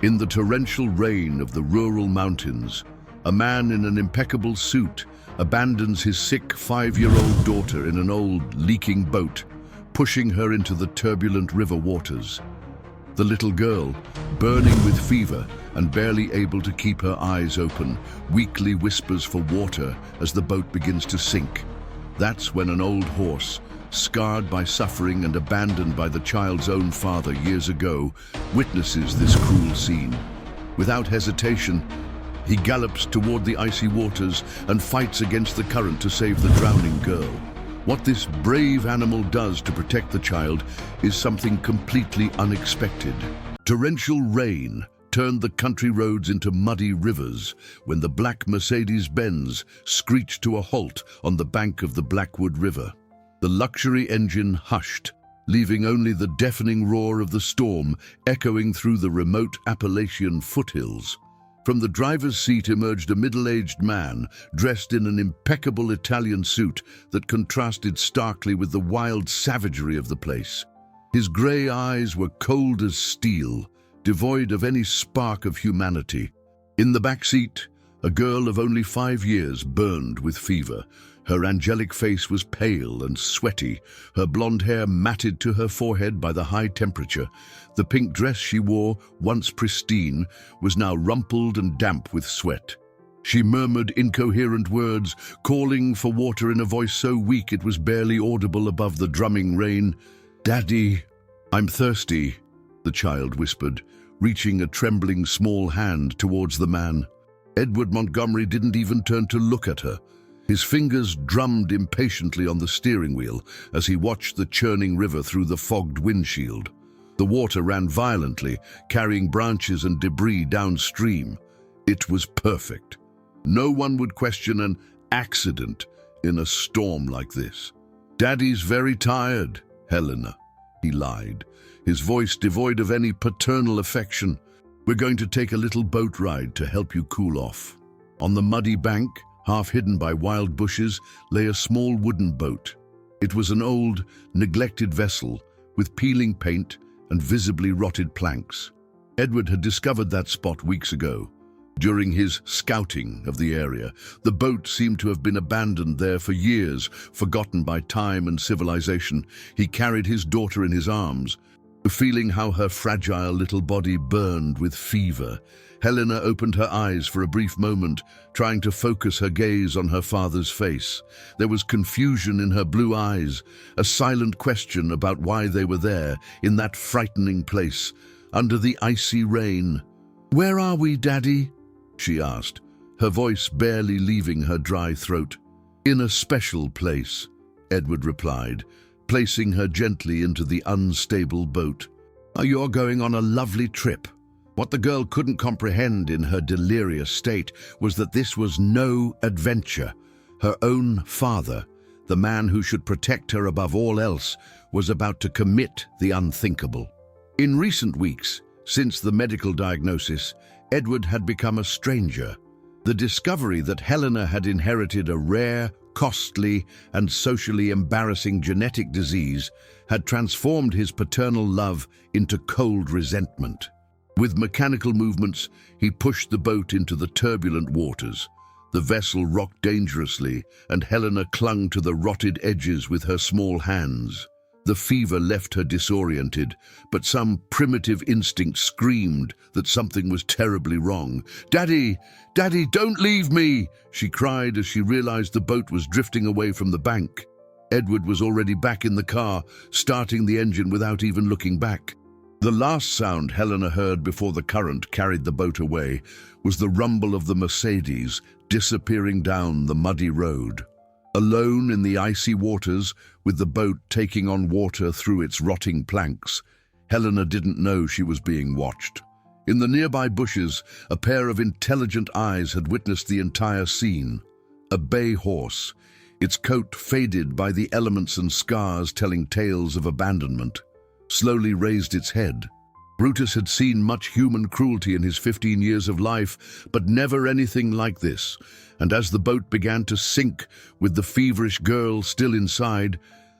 In the torrential rain of the rural mountains, a man in an impeccable suit abandons his sick 5-year-old daughter in an old, leaking boat, pushing her into the turbulent river waters. The little girl, burning with fever and barely able to keep her eyes open, weakly whispers for water as the boat begins to sink. That's when an old horse, scarred by suffering and abandoned by the child's own father years ago, witnesses this cruel scene. Without hesitation, he gallops toward the icy waters and fights against the current to save the drowning girl. What this brave animal does to protect the child is something completely unexpected. Torrential rain turned the country roads into muddy rivers when the black Mercedes-Benz screeched to a halt on the bank of the Blackwood River. The luxury engine hushed, leaving only the deafening roar of the storm echoing through the remote Appalachian foothills. From the driver's seat emerged a middle-aged man dressed in an impeccable Italian suit that contrasted starkly with the wild savagery of the place. His grey eyes were cold as steel, devoid of any spark of humanity. In the back seat, a girl of only 5 years burned with fever. Her angelic face was pale and sweaty, her blonde hair matted to her forehead by the high temperature. The pink dress she wore, once pristine, was now rumpled and damp with sweat. She murmured incoherent words, calling for water in a voice so weak it was barely audible above the drumming rain. "Daddy, I'm thirsty," the child whispered, reaching a trembling small hand towards the man. Edward Montgomery didn't even turn to look at her. His fingers drummed impatiently on the steering wheel as he watched the churning river through the fogged windshield. The water ran violently, carrying branches and debris downstream. It was perfect. No one would question an accident in a storm like this. "Daddy's very tired, Helena," he lied, his voice devoid of any paternal affection. "We're going to take a little boat ride to help you cool off." On the muddy bank, half hidden by wild bushes, lay a small wooden boat. It was an old, neglected vessel with peeling paint and visibly rotted planks. Edward had discovered that spot weeks ago. During his scouting of the area, the boat seemed to have been abandoned there for years, forgotten by time and civilization. He carried his daughter in his arms, feeling how her fragile little body burned with fever. Helena opened her eyes for a brief moment, trying to focus her gaze on her father's face. There was confusion in her blue eyes, a silent question about why they were there, in that frightening place, under the icy rain. "Where are we, Daddy?" she asked, her voice barely leaving her dry throat. "In a special place," Edward replied, placing her gently into the unstable boat. "You're going on a lovely trip." What the girl couldn't comprehend in her delirious state was that this was no adventure. Her own father, the man who should protect her above all else, was about to commit the unthinkable. In recent weeks, since the medical diagnosis, Edward had become a stranger. The discovery that Helena had inherited a rare, costly, and socially embarrassing genetic disease had transformed his paternal love into cold resentment. With mechanical movements, he pushed the boat into the turbulent waters. The vessel rocked dangerously, and Helena clung to the rotted edges with her small hands. The fever left her disoriented, but some primitive instinct screamed that something was terribly wrong. "Daddy! Daddy, don't leave me!" she cried as she realized the boat was drifting away from the bank. Edward was already back in the car, starting the engine without even looking back. The last sound Helena heard before the current carried the boat away was the rumble of the Mercedes disappearing down the muddy road. Alone in the icy waters, with the boat taking on water through its rotting planks, Helena didn't know she was being watched. In the nearby bushes, a pair of intelligent eyes had witnessed the entire scene. A bay horse, its coat faded by the elements and scars telling tales of abandonment, slowly raised its head. Brutus had seen much human cruelty in his 15 years of life, but never anything like this. And as the boat began to sink with the feverish girl still inside,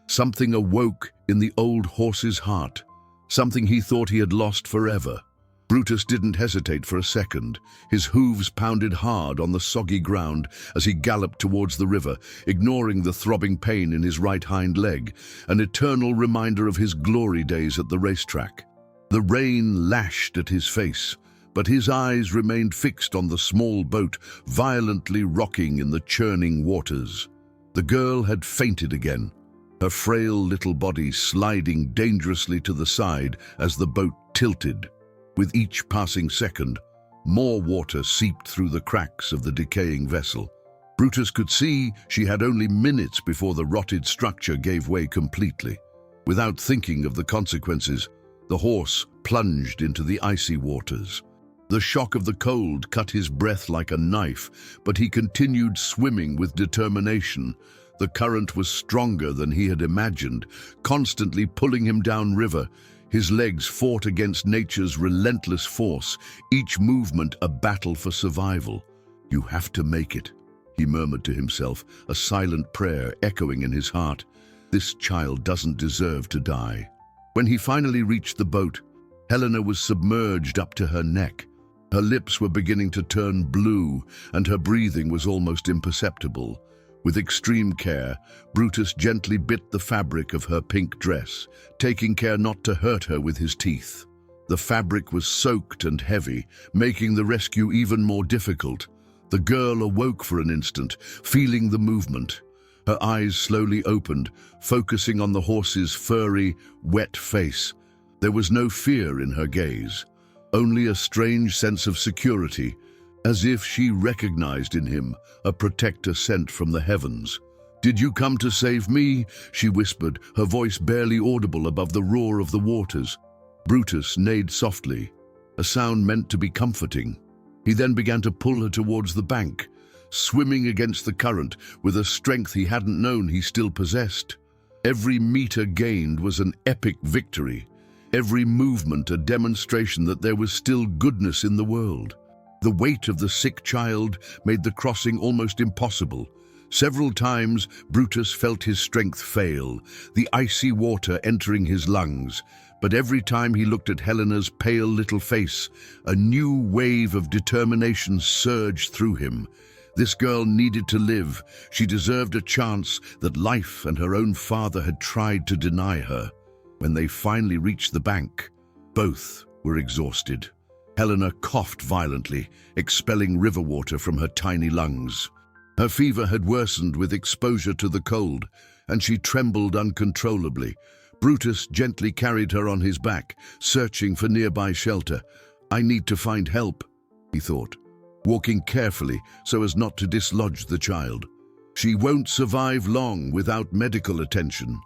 something awoke in the old horse's heart, something he thought he had lost forever. Brutus didn't hesitate for a second. His hooves pounded hard on the soggy ground as he galloped towards the river, ignoring the throbbing pain in his right hind leg, an eternal reminder of his glory days at the racetrack. The rain lashed at his face, but his eyes remained fixed on the small boat violently rocking in the churning waters. The girl had fainted again, her frail little body sliding dangerously to the side as the boat tilted. With each passing second, more water seeped through the cracks of the decaying vessel. Brutus could see she had only minutes before the rotted structure gave way completely. Without thinking of the consequences, the horse plunged into the icy waters. The shock of the cold cut his breath like a knife, but he continued swimming with determination. The current was stronger than he had imagined, constantly pulling him downriver. His legs fought against nature's relentless force, each movement a battle for survival. "You have to make it," he murmured to himself, a silent prayer echoing in his heart. "This child doesn't deserve to die." When he finally reached the boat, Helena was submerged up to her neck. Her lips were beginning to turn blue, and her breathing was almost imperceptible. With extreme care, Brutus gently bit the fabric of her pink dress, taking care not to hurt her with his teeth. The fabric was soaked and heavy, making the rescue even more difficult. The girl awoke for an instant, feeling the movement. Her eyes slowly opened, focusing on the horse's furry, wet face. There was no fear in her gaze, only a strange sense of security, as if she recognized in him a protector sent from the heavens. "Did you come to save me?" she whispered, her voice barely audible above the roar of the waters. Brutus neighed softly, a sound meant to be comforting. He then began to pull her towards the bank, swimming against the current with a strength he hadn't known he still possessed. Every meter gained was an epic victory, every movement a demonstration that there was still goodness in the world. The weight of the sick child made the crossing almost impossible. Several times, Brutus felt his strength fail, the icy water entering his lungs. But every time he looked at Helena's pale little face, a new wave of determination surged through him. This girl needed to live. She deserved a chance that life and her own father had tried to deny her. When they finally reached the bank, both were exhausted. Helena coughed violently, expelling river water from her tiny lungs. Her fever had worsened with exposure to the cold, and she trembled uncontrollably. Brutus gently carried her on his back, searching for nearby shelter. "I need to find help," he thought, walking carefully so as not to dislodge the child. "She won't survive long without medical attention."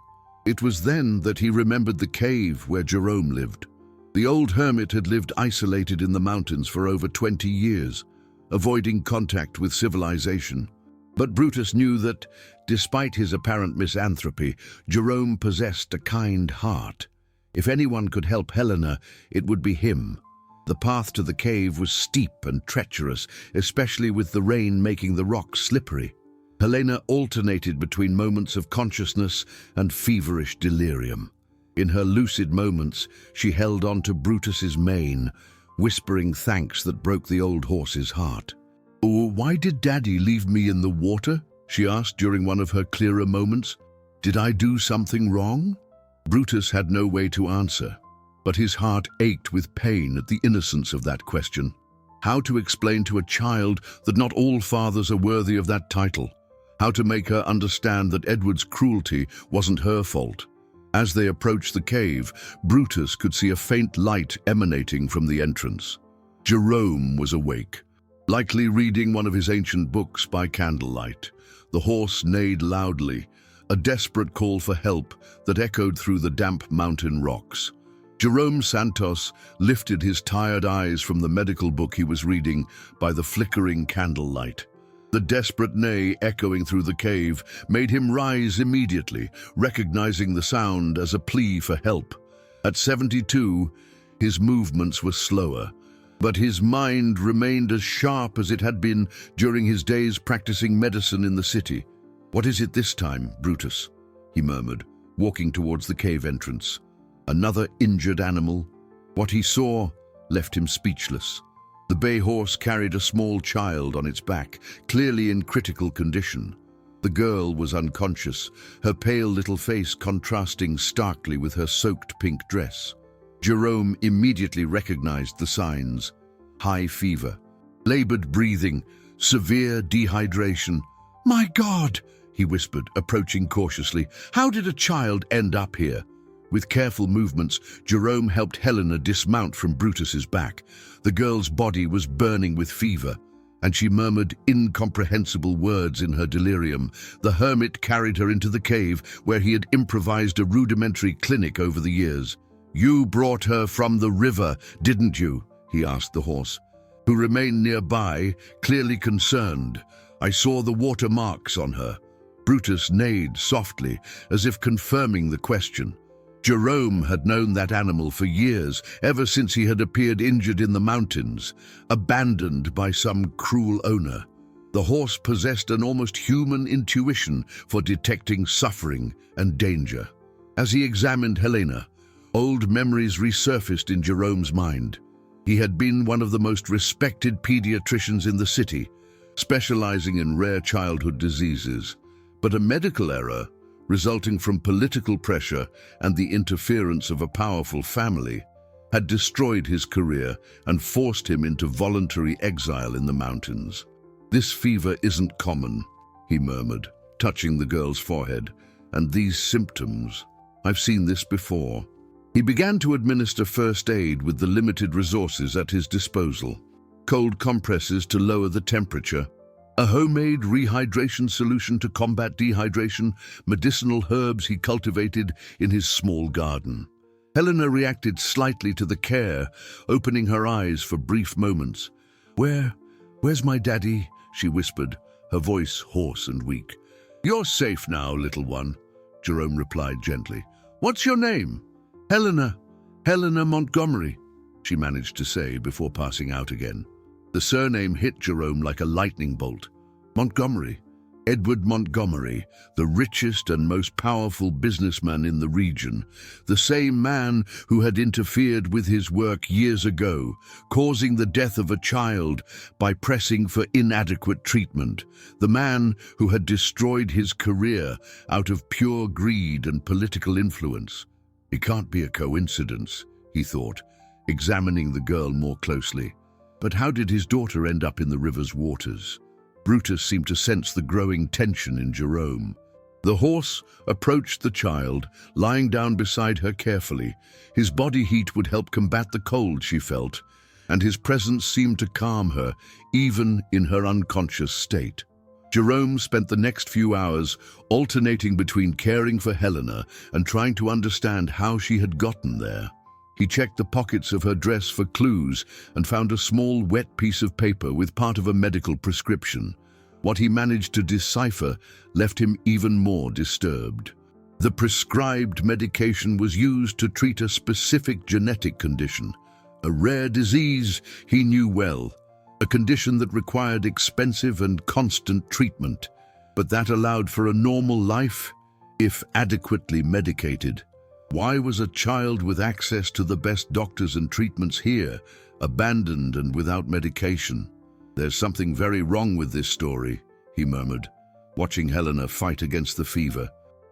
It was then that he remembered the cave where Jerome lived. The old hermit had lived isolated in the mountains for over 20 years, avoiding contact with civilization. But Brutus knew that, despite his apparent misanthropy, Jerome possessed a kind heart. If anyone could help Helena, it would be him. The path to the cave was steep and treacherous, especially with the rain making the rocks slippery. Helena alternated between moments of consciousness and feverish delirium. In her lucid moments, she held on to Brutus's mane, whispering thanks that broke the old horse's heart. "Oh, why did Daddy leave me in the water?" she asked during one of her clearer moments. "Did I do something wrong?" Brutus had no way to answer, but his heart ached with pain at the innocence of that question. How to explain to a child that not all fathers are worthy of that title? How to make her understand that Edward's cruelty wasn't her fault? As they approached the cave, Brutus could see a faint light emanating from the entrance. Jerome was awake, likely reading one of his ancient books by candlelight. The horse neighed loudly, a desperate call for help that echoed through the damp mountain rocks. Jerome Santos lifted his tired eyes from the medical book he was reading by the flickering candlelight. The desperate neigh echoing through the cave made him rise immediately, recognizing the sound as a plea for help. At 72, his movements were slower, but his mind remained as sharp as it had been during his days practicing medicine in the city. "What is it this time, Brutus?" he murmured, walking towards the cave entrance. Another injured animal? What he saw left him speechless. The bay horse carried a small child on its back, clearly in critical condition. The girl was unconscious, her pale little face contrasting starkly with her soaked pink dress. Jerome immediately recognized the signs: high fever, labored breathing, severe dehydration. "My God!" he whispered, approaching cautiously. "How did a child end up here?" With careful movements, Jerome helped Helena dismount from Brutus's back. The girl's body was burning with fever, and she murmured incomprehensible words in her delirium. The hermit carried her into the cave, where he had improvised a rudimentary clinic over the years. "You brought her from the river, didn't you?" he asked the horse, who remained nearby, clearly concerned. "I saw the water marks on her." Brutus neighed softly, as if confirming the question. Jerome had known that animal for years, ever since he had appeared injured in the mountains, abandoned by some cruel owner. The horse possessed an almost human intuition for detecting suffering and danger. As he examined Helena, old memories resurfaced in Jerome's mind. He had been one of the most respected pediatricians in the city, specializing in rare childhood diseases. But a medical error, resulting from political pressure and the interference of a powerful family, had destroyed his career and forced him into voluntary exile in the mountains. "This fever isn't common," he murmured, touching the girl's forehead. "And these symptoms, I've seen this before." He began to administer first aid with the limited resources at his disposal. Cold compresses to lower the temperature, a homemade rehydration solution to combat dehydration, medicinal herbs he cultivated in his small garden. Helena reacted slightly to the care, opening her eyes for brief moments. Where's my daddy?" she whispered, her voice hoarse and weak. "You're safe now, little one," Jerome replied gently. "What's your name?" Helena Montgomery," she managed to say before passing out again. The surname hit Jerome like a lightning bolt. Montgomery, Edward Montgomery, the richest and most powerful businessman in the region, the same man who had interfered with his work years ago, causing the death of a child by pressing for inadequate treatment, the man who had destroyed his career out of pure greed and political influence. It can't be a coincidence, he thought, examining the girl more closely. But how did his daughter end up in the river's waters? Brutus seemed to sense the growing tension in Jerome. The horse approached the child, lying down beside her carefully. His body heat would help combat the cold she felt, and his presence seemed to calm her, even in her unconscious state. Jerome spent the next few hours alternating between caring for Helena and trying to understand how she had gotten there. He checked the pockets of her dress for clues and found a small wet piece of paper with part of a medical prescription. What he managed to decipher left him even more disturbed. The prescribed medication was used to treat a specific genetic condition, a rare disease he knew well, a condition that required expensive and constant treatment, but that allowed for a normal life if adequately medicated. Why was a child with access to the best doctors and treatments here, abandoned and without medication? "There's something very wrong with this story," he murmured, watching Helena fight against the fever.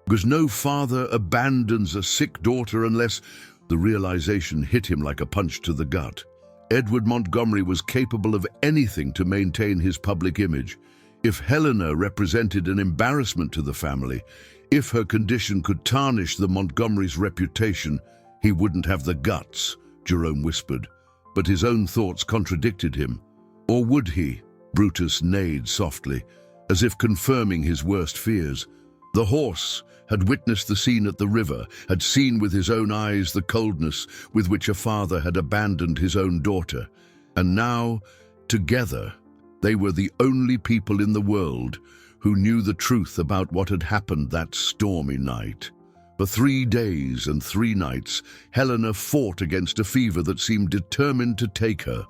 "Because no father abandons a sick daughter unless—" The realization hit him like a punch to the gut. Edward Montgomery was capable of anything to maintain his public image. If Helena represented an embarrassment to the family, if her condition could tarnish the Montgomery's reputation, he wouldn't have the guts, Jerome whispered. But his own thoughts contradicted him. Or would he? Brutus neighed softly, as if confirming his worst fears. The horse had witnessed the scene at the river, had seen with his own eyes the coldness with which a father had abandoned his own daughter. And now, together, they were the only people in the world who knew the truth about what had happened that stormy night. For 3 days and 3 nights, Helena fought against a fever that seemed determined to take her.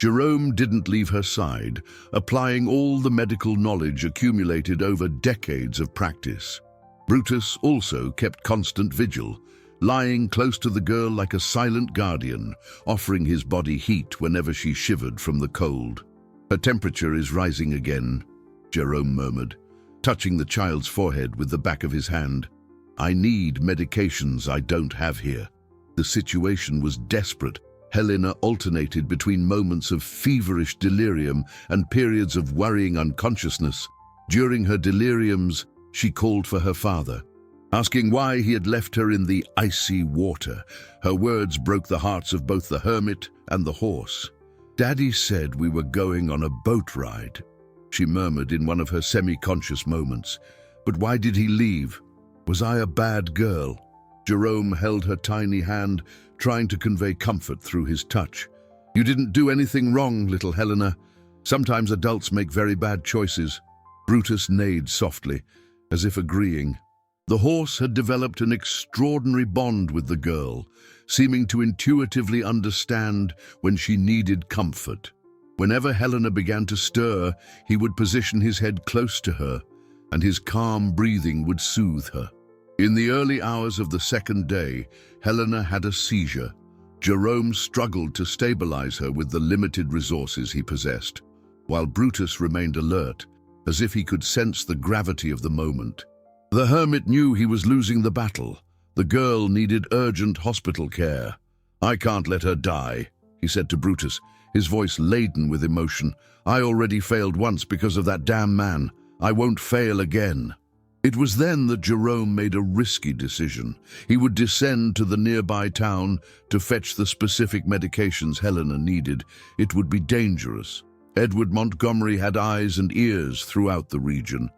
Jerome didn't leave her side, applying all the medical knowledge accumulated over decades of practice. Brutus also kept constant vigil, lying close to the girl like a silent guardian, offering his body heat whenever she shivered from the cold. "Her temperature is rising again," Jerome murmured, touching the child's forehead with the back of his hand. "I need medications I don't have here." The situation was desperate. Helena alternated between moments of feverish delirium and periods of worrying unconsciousness. During her deliriums, she called for her father, asking why he had left her in the icy water. Her words broke the hearts of both the hermit and the horse. "Daddy said we were going on a boat ride," she murmured in one of her semi-conscious moments. "But why did he leave? Was I a bad girl?" Jerome held her tiny hand, trying to convey comfort through his touch. "You didn't do anything wrong, little Helena. Sometimes adults make very bad choices." Brutus neighed softly, as if agreeing. The horse had developed an extraordinary bond with the girl, seeming to intuitively understand when she needed comfort. Whenever Helena began to stir, he would position his head close to her, and his calm breathing would soothe her. In the early hours of the second day, Helena had a seizure. Jerome struggled to stabilize her with the limited resources he possessed, while Brutus remained alert, as if he could sense the gravity of the moment. The hermit knew he was losing the battle. The girl needed urgent hospital care. "I can't let her die," he said to Brutus, his voice laden with emotion. "I already failed once because of that damn man. I won't fail again." It was then that Jerome made a risky decision. He would descend to the nearby town to fetch the specific medications Helena needed. It would be dangerous. Edward Montgomery had eyes and ears throughout the region,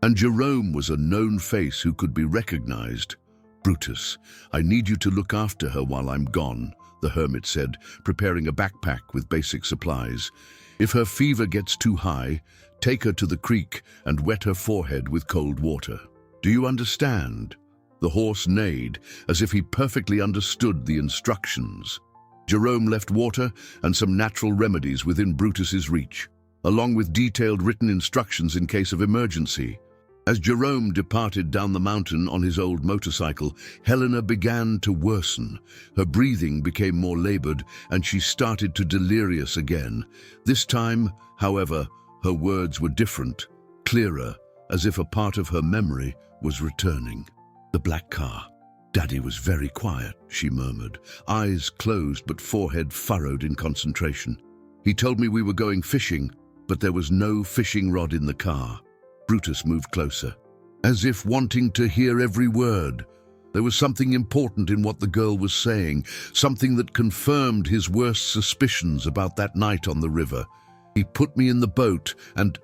and Jerome was a known face who could be recognized. "Brutus, I need you to look after her while I'm gone," the hermit said, preparing a backpack with basic supplies. "If her fever gets too high, take her to the creek and wet her forehead with cold water. Do you understand?" The horse neighed, as if he perfectly understood the instructions. Jerome left water and some natural remedies within Brutus's reach, along with detailed written instructions in case of emergency. As Jerome departed down the mountain on his old motorcycle, Helena began to worsen. Her breathing became more labored, and she started to delirious again. This time, however, her words were different, clearer, as if a part of her memory was returning. "The black car. Daddy was very quiet," she murmured, eyes closed but forehead furrowed in concentration. "He told me we were going fishing, but there was no fishing rod in the car." Brutus moved closer, as if wanting to hear every word. There was something important in what the girl was saying, something that confirmed his worst suspicions about that night on the river. "He put me in the boat and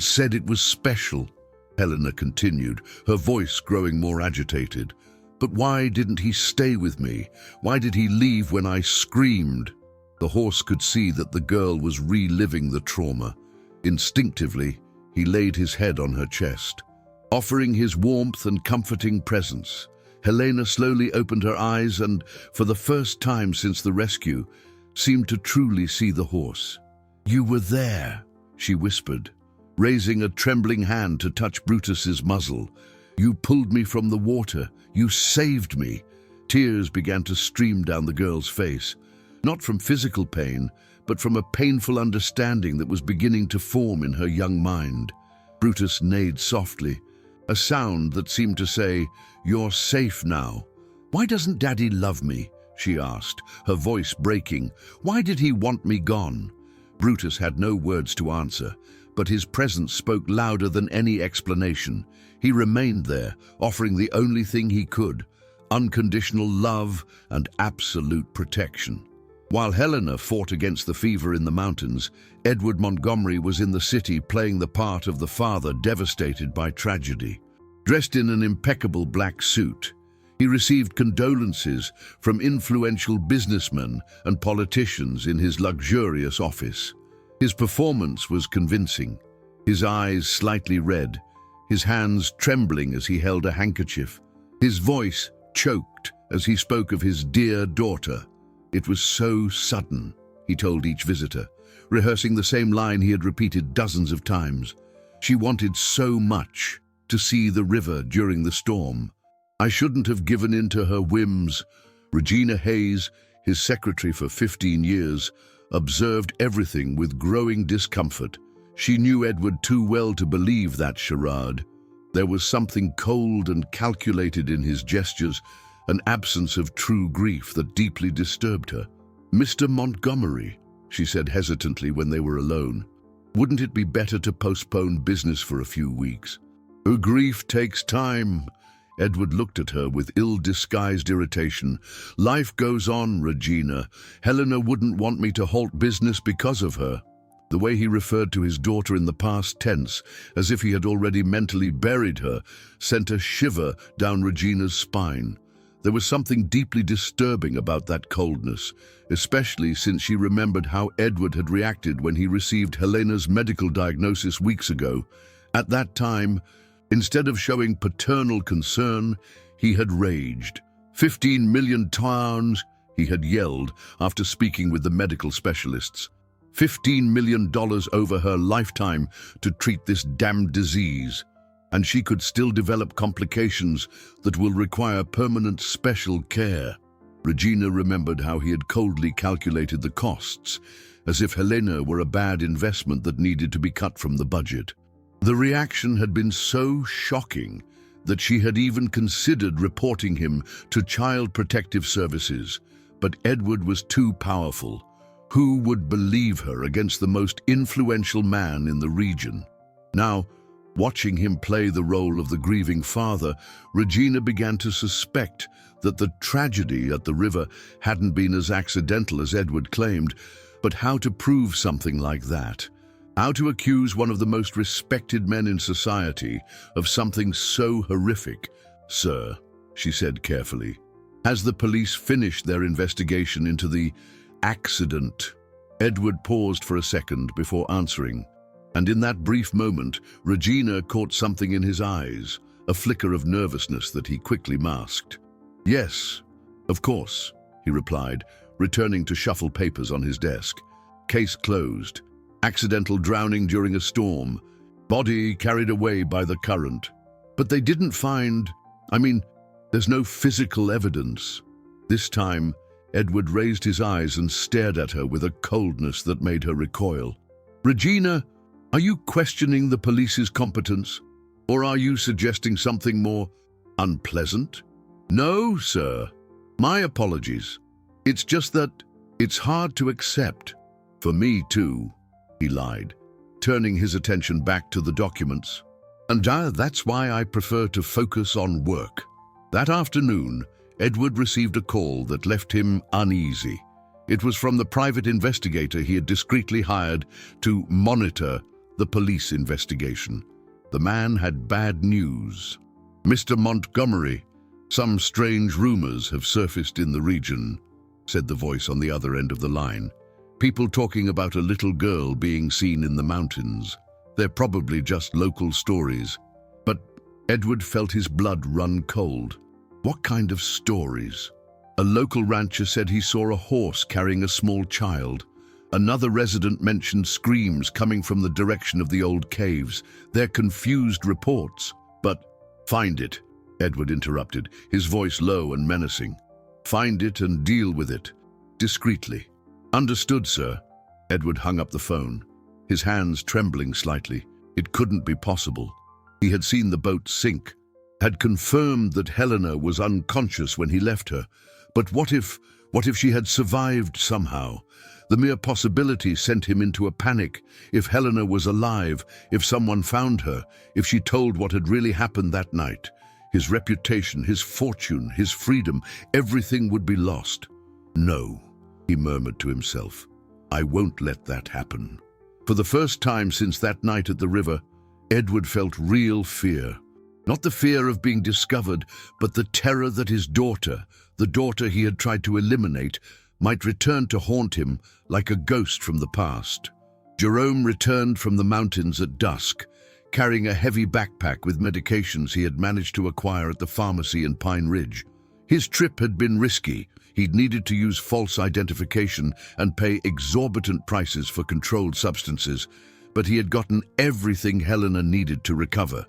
said it was special," Helena continued, her voice growing more agitated. "But why didn't he stay with me? Why did he leave when I screamed?" The horse could see that the girl was reliving the trauma. Instinctively, he laid his head on her chest, offering his warmth and comforting presence. Helena slowly opened her eyes and, for the first time since the rescue, seemed to truly see the horse. "You were there," she whispered, raising a trembling hand to touch Brutus's muzzle. "You pulled me from the water. You saved me." Tears began to stream down the girl's face, not from physical pain, but from a painful understanding that was beginning to form in her young mind. Brutus neighed softly, a sound that seemed to say, "You're safe now." "Why doesn't Daddy love me?" she asked, her voice breaking. "Why did he want me gone?" Brutus had no words to answer, but his presence spoke louder than any explanation. He remained there, offering the only thing he could, unconditional love and absolute protection. While Helena fought against the fever in the mountains, Edward Montgomery was in the city playing the part of the father devastated by tragedy. Dressed in an impeccable black suit, he received condolences from influential businessmen and politicians in his luxurious office. His performance was convincing, his eyes slightly red, his hands trembling as he held a handkerchief. His voice choked as he spoke of his dear daughter. "It was so sudden," he told each visitor, rehearsing the same line he had repeated dozens of times. "She wanted so much to see the river during the storm." I shouldn't have given in to her whims. Regina Hayes, his secretary for 15 years, observed everything with growing discomfort. She knew Edward too well to believe that charade. There was something cold and calculated in his gestures, an absence of true grief that deeply disturbed her. "Mr. Montgomery," she said hesitantly when they were alone, "wouldn't it be better to postpone business for a few weeks?" "Grief takes time." Edward looked at her with ill-disguised irritation. "Life goes on, Regina. Helena wouldn't want me to halt business because of her." The way he referred to his daughter in the past tense, as if he had already mentally buried her, sent a shiver down Regina's spine. There was something deeply disturbing about that coldness, especially since she remembered how Edward had reacted when he received Helena's medical diagnosis weeks ago. At that time, instead of showing paternal concern, he had raged. 15 million pounds, he had yelled after speaking with the medical specialists. $15 million over her lifetime to treat this damned disease. And she could still develop complications that will require permanent special care. Regina remembered how he had coldly calculated the costs, as if Helena were a bad investment that needed to be cut from the budget. The reaction had been so shocking that she had even considered reporting him to Child Protective Services. But Edward was too powerful. Who would believe her against the most influential man in the region? Now, watching him play the role of the grieving father, Regina began to suspect that the tragedy at the river hadn't been as accidental as Edward claimed. But how to prove something like that? How to accuse one of the most respected men in society of something so horrific? "Sir," she said carefully, "has the police finished their investigation into the accident?" Edward paused for a second before answering, and in that brief moment, Regina caught something in his eyes, a flicker of nervousness that he quickly masked. "Yes, of course," he replied, returning to shuffle papers on his desk. "Case closed. Accidental drowning during a storm. Body carried away by the current. But they didn't find... there's no physical evidence." This time, Edward raised his eyes and stared at her with a coldness that made her recoil. "Regina, are you questioning the police's competence? Or are you suggesting something more unpleasant?" "No, sir. My apologies. It's just that it's hard to accept." "For me too," he lied, turning his attention back to the documents. "And that's why I prefer to focus on work." That afternoon, Edward received a call that left him uneasy. It was from the private investigator he had discreetly hired to monitor the police investigation. The man had bad news. "Mr. Montgomery, some strange rumors have surfaced in the region," said the voice on the other end of the line. "People talking about a little girl being seen in the mountains. They're probably just local stories." But Edward felt his blood run cold. What kind of stories? A local rancher said he saw a horse carrying a small child. Another resident mentioned screams coming from the direction of the old caves. They're confused reports. "But find it," Edward interrupted, his voice low and menacing. "Find it and deal with it. Discreetly." "Understood, sir." Edward hung up the phone, his hands trembling slightly. It couldn't be possible. He had seen the boat sink, had confirmed that Helena was unconscious when he left her. But what if she had survived somehow? The mere possibility sent him into a panic. If Helena was alive, if someone found her, if she told what had really happened that night, his reputation, his fortune, his freedom, everything would be lost. "No," he murmured to himself. "I won't let that happen." For the first time since that night at the river, Edward felt real fear. Not the fear of being discovered, but the terror that his daughter, the daughter he had tried to eliminate, might return to haunt him like a ghost from the past. Jerome returned from the mountains at dusk, carrying a heavy backpack with medications he had managed to acquire at the pharmacy in Pine Ridge. His trip had been risky. He'd needed to use false identification and pay exorbitant prices for controlled substances, but he had gotten everything Helena needed to recover.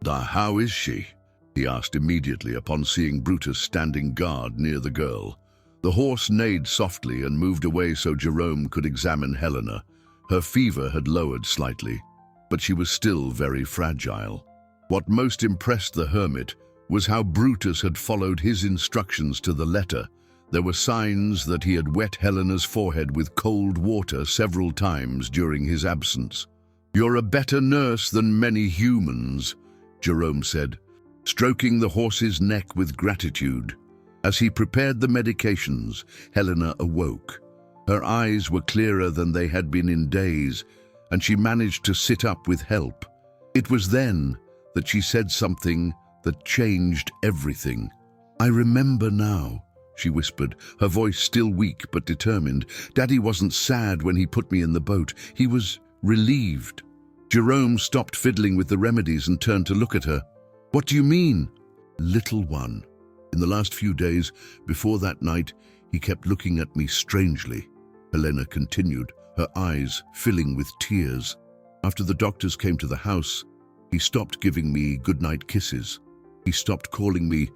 "How is she?" he asked immediately upon seeing Brutus standing guard near the girl. The horse neighed softly and moved away so Jerome could examine Helena. Her fever had lowered slightly, but she was still very fragile. What most impressed the hermit was how Brutus had followed his instructions to the letter. There were signs that he had wet Helena's forehead with cold water several times during his absence. "You're a better nurse than many humans," Jerome said, stroking the horse's neck with gratitude. As he prepared the medications, Helena awoke. Her eyes were clearer than they had been in days, and she managed to sit up with help. It was then that she said something that changed everything. "I remember now," she whispered, her voice still weak but determined. "Daddy wasn't sad when he put me in the boat. He was relieved." Jerome stopped fiddling with the remedies and turned to look at her. "What do you mean?" "Little one. In the last few days, before that night, he kept looking at me strangely," Helena continued, her eyes filling with tears. "After the doctors came to the house, he stopped giving me goodnight kisses. He stopped calling me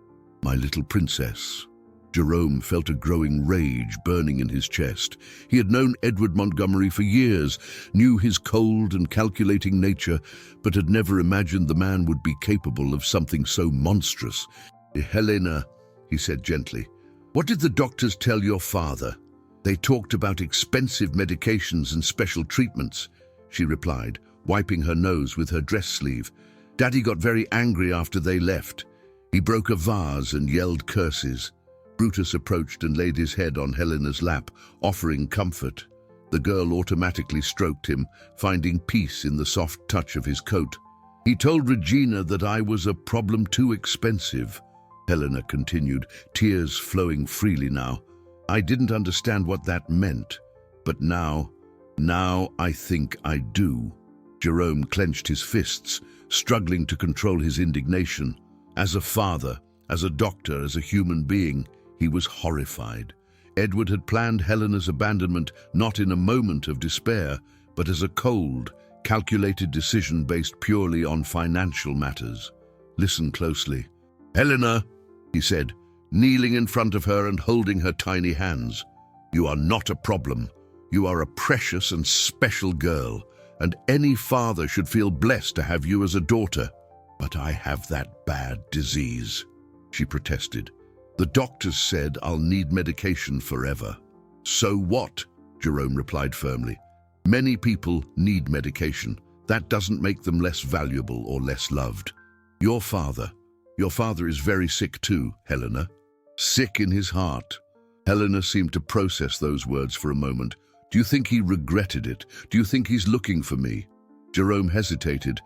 my little princess." Jerome felt a growing rage burning in his chest. He had known Edward Montgomery for years, knew his cold and calculating nature, but had never imagined the man would be capable of something so monstrous. "Helena," he said gently, "what did the doctors tell your father?" "They talked about expensive medications and special treatments," she replied, wiping her nose with her dress sleeve. "Daddy got very angry after they left. He broke a vase and yelled curses." Brutus approached and laid his head on Helena's lap, offering comfort. The girl automatically stroked him, finding peace in the soft touch of his coat. "He told Regina that I was a problem too expensive," Helena continued, tears flowing freely now. "I didn't understand what that meant, but now I think I do." Jerome clenched his fists, struggling to control his indignation. As a father, as a doctor, as a human being, he was horrified. Edward had planned Helena's abandonment not in a moment of despair, but as a cold, calculated decision based purely on financial matters. "Listen closely." "Helena," he said, kneeling in front of her and holding her tiny hands. "You are not a problem. You are a precious and special girl, and any father should feel blessed to have you as a daughter." "But I have that bad disease," she protested. "The doctors said I'll need medication forever." "So what?" Jerome replied firmly. "Many people need medication. That doesn't make them less valuable or less loved. Your father is very sick too, Helena. Sick in his heart." Helena seemed to process those words for a moment. "Do you think he regretted it? Do you think he's looking for me?" Jerome hesitated.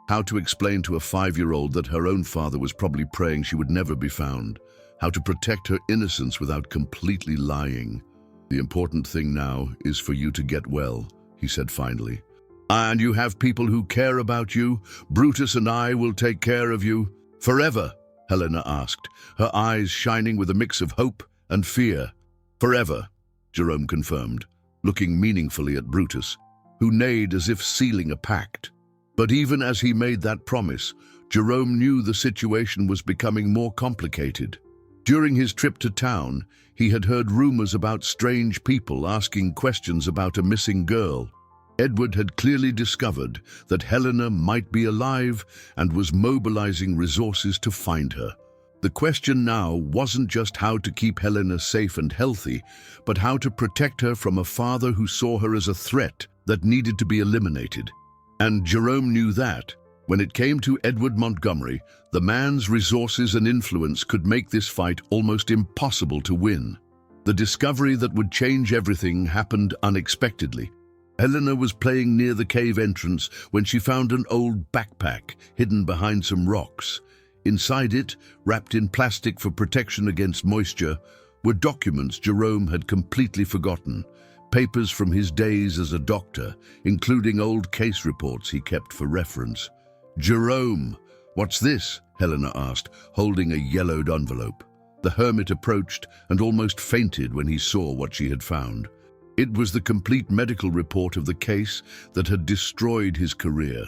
How to explain to a 5-year-old that her own father was probably praying she would never be found? How to protect her innocence without completely lying? "The important thing now is for you to get well," he said finally. "And you have people who care about you? Brutus and I will take care of you forever?" Helena asked, her eyes shining with a mix of hope and fear. "Forever," Jerome confirmed, looking meaningfully at Brutus, who neighed as if sealing a pact. But even as he made that promise, Jerome knew the situation was becoming more complicated. During his trip to town, he had heard rumors about strange people asking questions about a missing girl. Edward had clearly discovered that Helena might be alive and was mobilizing resources to find her. The question now wasn't just how to keep Helena safe and healthy, but how to protect her from a father who saw her as a threat that needed to be eliminated. And Jerome knew that, when it came to Edward Montgomery, the man's resources and influence could make this fight almost impossible to win. The discovery that would change everything happened unexpectedly. Helena was playing near the cave entrance when she found an old backpack hidden behind some rocks. Inside it, wrapped in plastic for protection against moisture, were documents Jerome had completely forgotten. Papers from his days as a doctor, including old case reports he kept for reference. "Jerome, what's this?" Helena asked, holding a yellowed envelope. The hermit approached and almost fainted when he saw what she had found. It was the complete medical report of the case that had destroyed his career.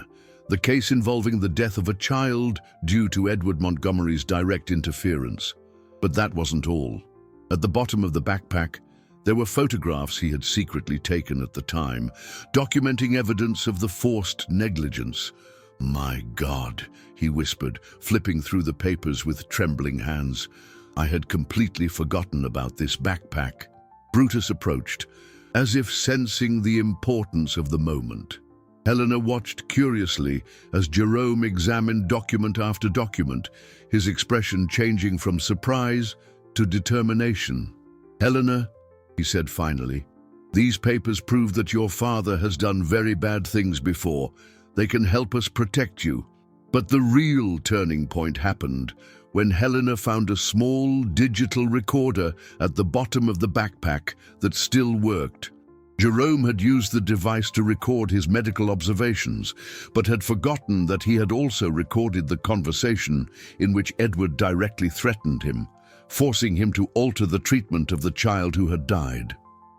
The case involving the death of a child due to Edward Montgomery's direct interference. But that wasn't all. At the bottom of the backpack, there were photographs he had secretly taken at the time, documenting evidence of the forced negligence. "My God," he whispered, flipping through the papers with trembling hands. "I had completely forgotten about this backpack." Brutus approached, as if sensing the importance of the moment. Helena watched curiously as Jerome examined document after document, his expression changing from surprise to determination. "Helena," he said finally, "these papers prove that your father has done very bad things before. They can help us protect you." But the real turning point happened when Helena found a small digital recorder at the bottom of the backpack that still worked. Jerome had used the device to record his medical observations, but had forgotten that he had also recorded the conversation in which Edward directly threatened him, forcing him to alter the treatment of the child who had died.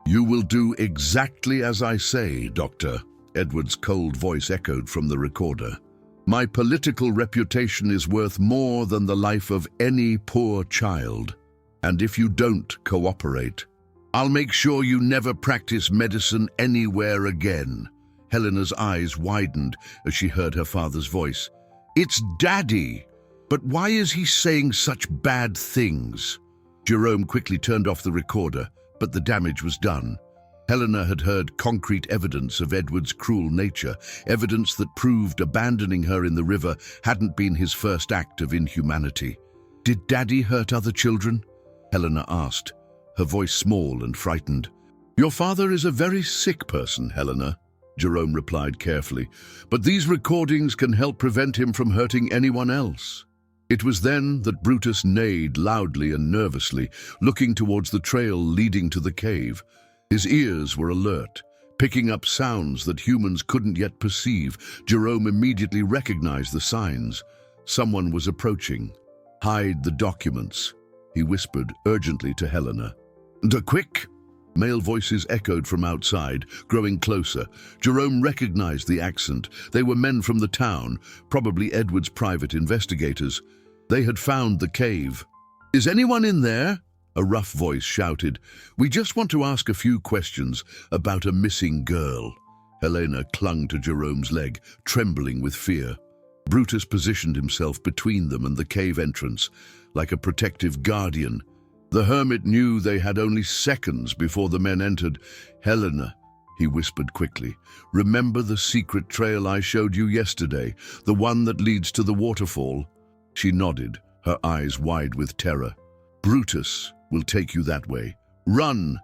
"You will do exactly as I say, Doctor," Edward's cold voice echoed from the recorder. "My political reputation is worth more than the life of any poor child. And if you don't cooperate, I'll make sure you never practice medicine anywhere again." Helena's eyes widened as she heard her father's voice. "It's Daddy! But why is he saying such bad things?" Jerome quickly turned off the recorder, but the damage was done. Helena had heard concrete evidence of Edward's cruel nature, evidence that proved abandoning her in the river hadn't been his first act of inhumanity. "Did Daddy hurt other children?" Helena asked, her voice small and frightened. "Your father is a very sick person, Helena," Jerome replied carefully, "but these recordings can help prevent him from hurting anyone else." It was then that Brutus neighed loudly and nervously, looking towards the trail leading to the cave. His ears were alert, picking up sounds that humans couldn't yet perceive. Jerome immediately recognized the signs. Someone was approaching. "Hide the documents," he whispered urgently to Helena. "Quick!" Male voices echoed from outside, growing closer. Jerome recognized the accent. They were men from the town, probably Edward's private investigators. They had found the cave. "Is anyone in there?" a rough voice shouted. "We just want to ask a few questions about a missing girl." Helena clung to Jerome's leg, trembling with fear. Brutus positioned himself between them and the cave entrance, like a protective guardian. The hermit knew they had only seconds before the men entered. "Helena," he whispered quickly, "remember the secret trail I showed you yesterday, the one that leads to the waterfall?" She nodded, her eyes wide with terror. "Brutus will take you that way. Run!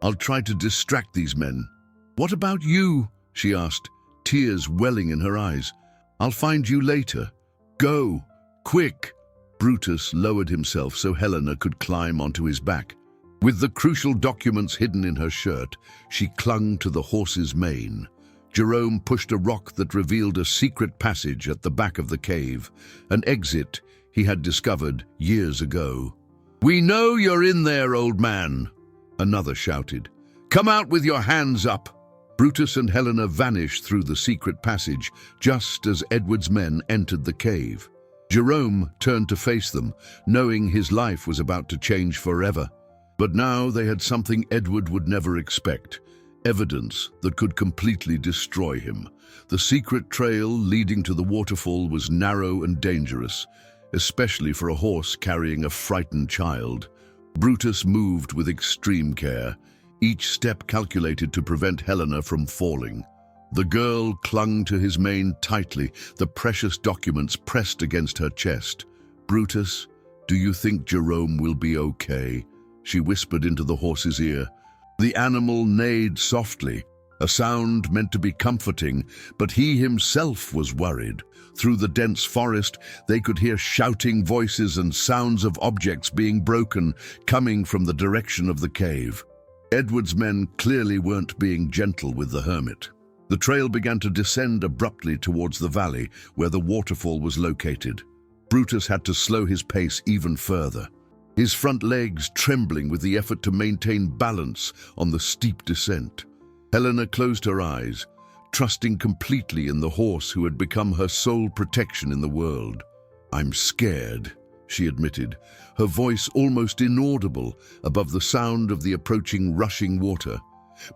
I'll try to distract these men." "What about you?" she asked, tears welling in her eyes. "I'll find you later. Go, quick!" Brutus lowered himself so Helena could climb onto his back. With the crucial documents hidden in her shirt, she clung to the horse's mane. Jerome pushed a rock that revealed a secret passage at the back of the cave, an exit he had discovered years ago. "We know you're in there, old man," another shouted. "Come out with your hands up." Brutus and Helena vanished through the secret passage just as Edward's men entered the cave. Jerome turned to face them, knowing his life was about to change forever. But now they had something Edward would never expect, evidence that could completely destroy him. The secret trail leading to the waterfall was narrow and dangerous, especially for a horse carrying a frightened child. Brutus moved with extreme care, each step calculated to prevent Helena from falling. The girl clung to his mane tightly, the precious documents pressed against her chest. "Brutus, do you think Jerome will be okay?" she whispered into the horse's ear. The animal neighed softly, a sound meant to be comforting, but he himself was worried. Through the dense forest, they could hear shouting voices and sounds of objects being broken, coming from the direction of the cave. Edward's men clearly weren't being gentle with the hermit. The trail began to descend abruptly towards the valley where the waterfall was located. Brutus had to slow his pace even further, his front legs trembling with the effort to maintain balance on the steep descent. Helena closed her eyes, trusting completely in the horse who had become her sole protection in the world. "I'm scared," she admitted, her voice almost inaudible above the sound of the approaching rushing water.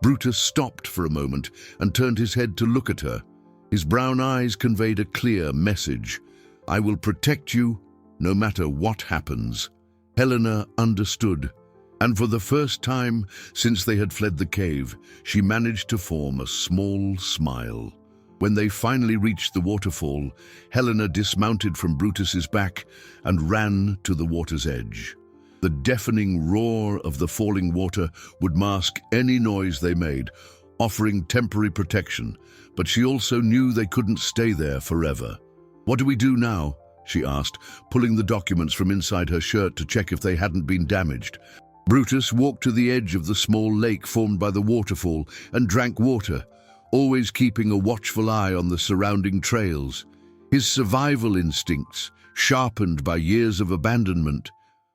Brutus stopped for a moment and turned his head to look at her. His brown eyes conveyed a clear message. "I will protect you no matter what happens." Helena understood, and for the first time since they had fled the cave, she managed to form a small smile. When they finally reached the waterfall, Helena dismounted from Brutus's back and ran to the water's edge. The deafening roar of the falling water would mask any noise they made, offering temporary protection, but she also knew they couldn't stay there forever. "What do we do now?" she asked, pulling the documents from inside her shirt to check if they hadn't been damaged. Brutus walked to the edge of the small lake formed by the waterfall and drank water, always keeping a watchful eye on the surrounding trails. His survival instincts, sharpened by years of abandonment,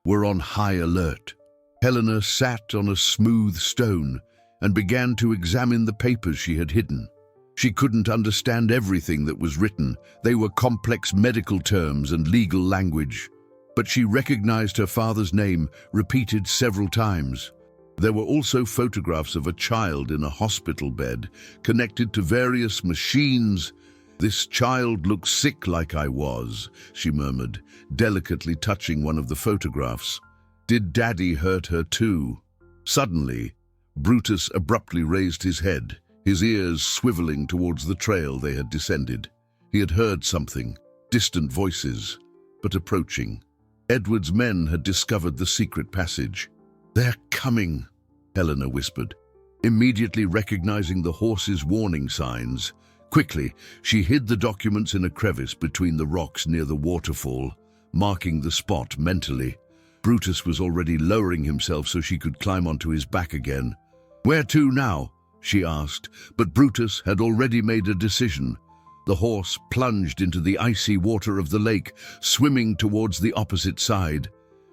were on high alert. Helena sat on a smooth stone and began to examine the papers she had hidden. She couldn't understand everything that was written. They were complex medical terms and legal language. But she recognized her father's name, repeated several times. There were also photographs of a child in a hospital bed, connected to various machines. "This child looks sick like I was," she murmured, delicately touching one of the photographs. "Did Daddy hurt her too?" Suddenly, Brutus abruptly raised his head, his ears swiveling towards the trail they had descended. He had heard something, distant voices, but approaching. Edward's men had discovered the secret passage. "They're coming," Helena whispered, immediately recognizing the horse's warning signs. Quickly, she hid the documents in a crevice between the rocks near the waterfall, marking the spot mentally. Brutus was already lowering himself so she could climb onto his back again. "Where to now?" she asked, but Brutus had already made a decision. The horse plunged into the icy water of the lake, swimming towards the opposite side.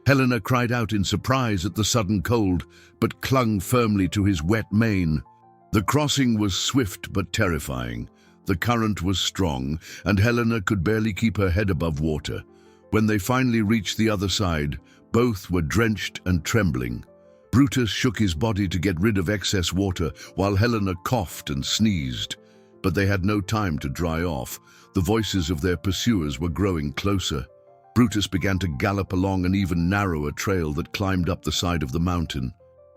Helena cried out in surprise at the sudden cold, but clung firmly to his wet mane. The crossing was swift but terrifying. The current was strong, and Helena could barely keep her head above water. When they finally reached the other side, both were drenched and trembling. Brutus shook his body to get rid of excess water, while Helena coughed and sneezed. But they had no time to dry off. The voices of their pursuers were growing closer. Brutus began to gallop along an even narrower trail that climbed up the side of the mountain.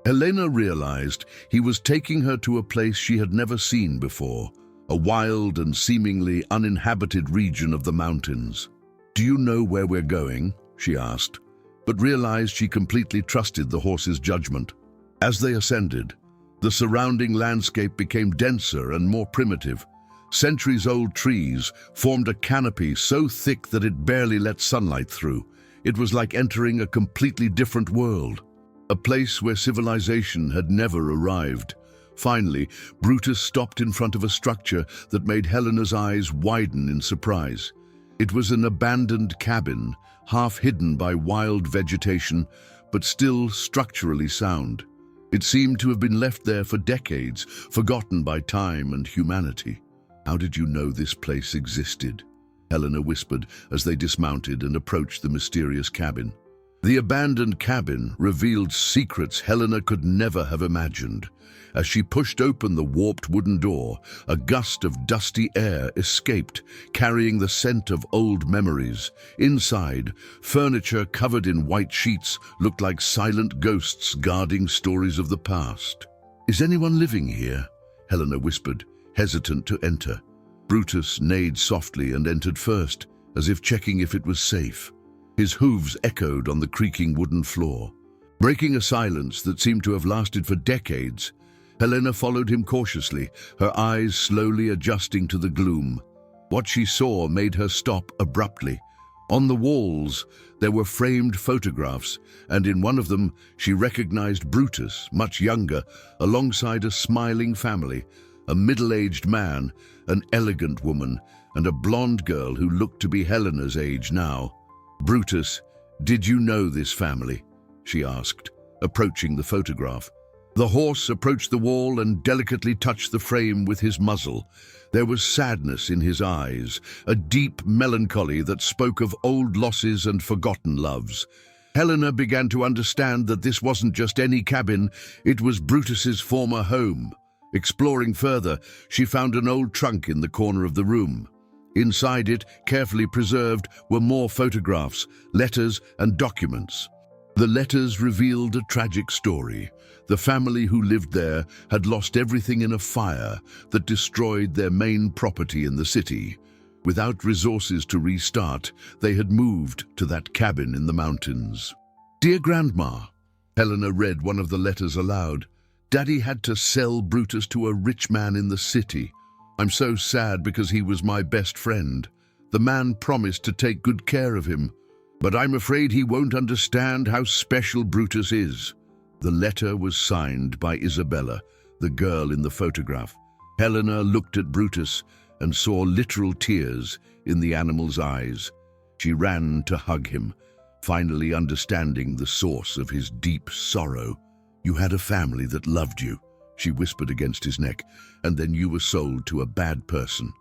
Helena realized he was taking her to a place she had never seen before, a wild and seemingly uninhabited region of the mountains. "Do you know where we're going?" she asked, but realized she completely trusted the horse's judgment. As they ascended, the surrounding landscape became denser and more primitive. Centuries-old trees formed a canopy so thick that it barely let sunlight through. It was like entering a completely different world, a place where civilization had never arrived. Finally, Brutus stopped in front of a structure that made Helena's eyes widen in surprise. It was an abandoned cabin, half hidden by wild vegetation, but still structurally sound. It seemed to have been left there for decades, forgotten by time and humanity. "How did you know this place existed?" Helena whispered as they dismounted and approached the mysterious cabin. The abandoned cabin revealed secrets Helena could never have imagined. As she pushed open the warped wooden door, a gust of dusty air escaped, carrying the scent of old memories. Inside, furniture covered in white sheets looked like silent ghosts guarding stories of the past. "Is anyone living here?" Helena whispered, hesitant to enter. Brutus neighed softly and entered first, as if checking if it was safe. His hooves echoed on the creaking wooden floor. Breaking a silence that seemed to have lasted for decades, Helena followed him cautiously, her eyes slowly adjusting to the gloom. What she saw made her stop abruptly. On the walls, there were framed photographs, and in one of them, she recognized Brutus, much younger, alongside a smiling family, a middle-aged man, an elegant woman, and a blonde girl who looked to be Helena's age now. "Brutus, did you know this family?" she asked, approaching the photograph. The horse approached the wall and delicately touched the frame with his muzzle. There was sadness in his eyes, a deep melancholy that spoke of old losses and forgotten loves. Helena began to understand that this wasn't just any cabin, it was Brutus's former home. Exploring further, she found an old trunk in the corner of the room. Inside it, carefully preserved, were more photographs, letters, and documents. The letters revealed a tragic story. The family who lived there had lost everything in a fire that destroyed their main property in the city. Without resources to restart, they had moved to that cabin in the mountains. "Dear Grandma," Helena read one of the letters aloud. "Daddy had to sell Brutus to a rich man in the city. I'm so sad because he was my best friend. The man promised to take good care of him, but I'm afraid he won't understand how special Brutus is." The letter was signed by Isabella, the girl in the photograph. Helena looked at Brutus and saw literal tears in the animal's eyes. She ran to hug him, finally understanding the source of his deep sorrow. "You had a family that loved you," she whispered against his neck, "and then you were sold to a bad person."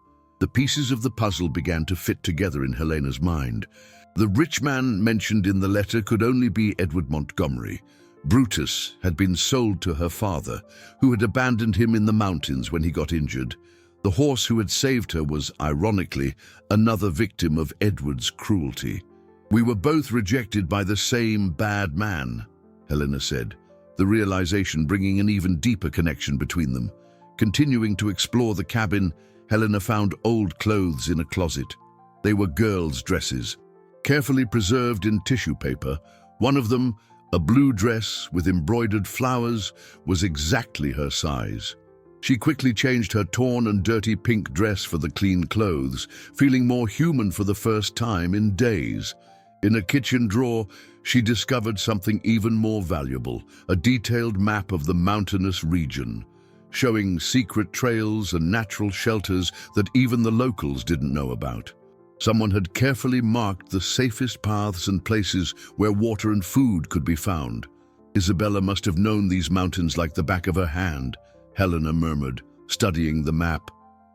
The pieces of the puzzle began to fit together in Helena's mind. The rich man mentioned in the letter could only be Edward Montgomery. Brutus had been sold to her father, who had abandoned him in the mountains when he got injured. The horse who had saved her was, ironically, another victim of Edward's cruelty. "We were both rejected by the same bad man," Helena said, the realization bringing an even deeper connection between them. Continuing to explore the cabin, Helena found old clothes in a closet. They were girls' dresses, carefully preserved in tissue paper. One of them, a blue dress with embroidered flowers, was exactly her size. She quickly changed her torn and dirty pink dress for the clean clothes, feeling more human for the first time in days. In a kitchen drawer, she discovered something even more valuable, a detailed map of the mountainous region, showing secret trails and natural shelters that even the locals didn't know about. Someone had carefully marked the safest paths and places where water and food could be found. Isabella must have known these mountains like the back of her hand, Helena murmured, studying the map.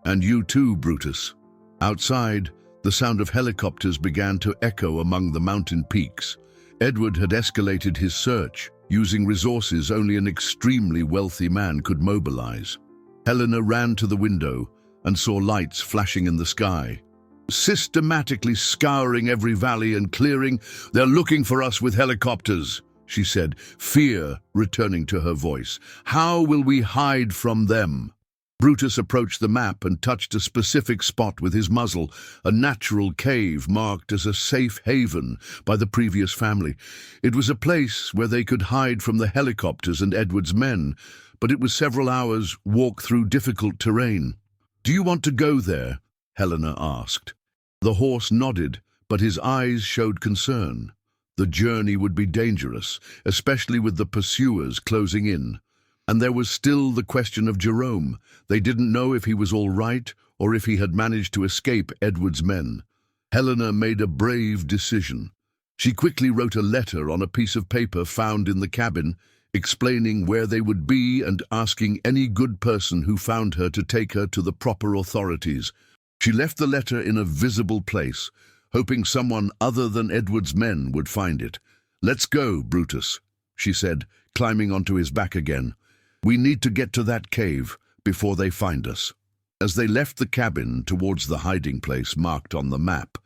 "And you too, Brutus." Outside, the sound of helicopters began to echo among the mountain peaks. Edward had escalated his search, using resources only an extremely wealthy man could mobilize. Helena ran to the window and saw lights flashing in the sky. "Systematically scouring every valley and clearing, they're looking for us with helicopters," she said, fear returning to her voice. "How will we hide from them?" Brutus approached the map and touched a specific spot with his muzzle, a natural cave marked as a safe haven by the previous family. It was a place where they could hide from the helicopters and Edward's men, but it was several hours' walk through difficult terrain. "Do you want to go there?" Helena asked. The horse nodded, but his eyes showed concern. The journey would be dangerous, especially with the pursuers closing in. And there was still the question of Jerome. They didn't know if he was all right or if he had managed to escape Edward's men. Helena made a brave decision. She quickly wrote a letter on a piece of paper found in the cabin, explaining where they would be and asking any good person who found her to take her to the proper authorities. She left the letter in a visible place, hoping someone other than Edward's men would find it. "Let's go, Brutus," she said, climbing onto his back again. "We need to get to that cave before they find us." As they left the cabin towards the hiding place marked on the map,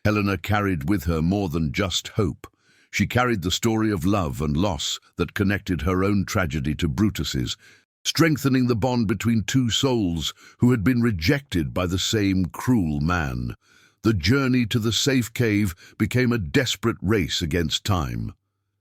Helena carried with her more than just hope. She carried the story of love and loss that connected her own tragedy to Brutus's, strengthening the bond between two souls who had been rejected by the same cruel man. The journey to the safe cave became a desperate race against time.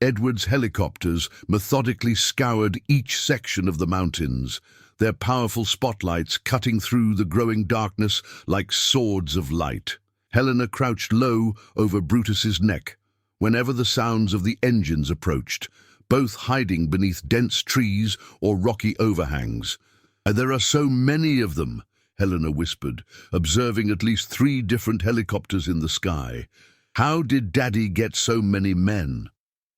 Edward's helicopters methodically scoured each section of the mountains, their powerful spotlights cutting through the growing darkness like swords of light. Helena crouched low over Brutus's neck whenever the sounds of the engines approached, both hiding beneath dense trees or rocky overhangs. "And there are so many of them," Helena whispered, observing at least 3 different helicopters in the sky. "How did Daddy get so many men?"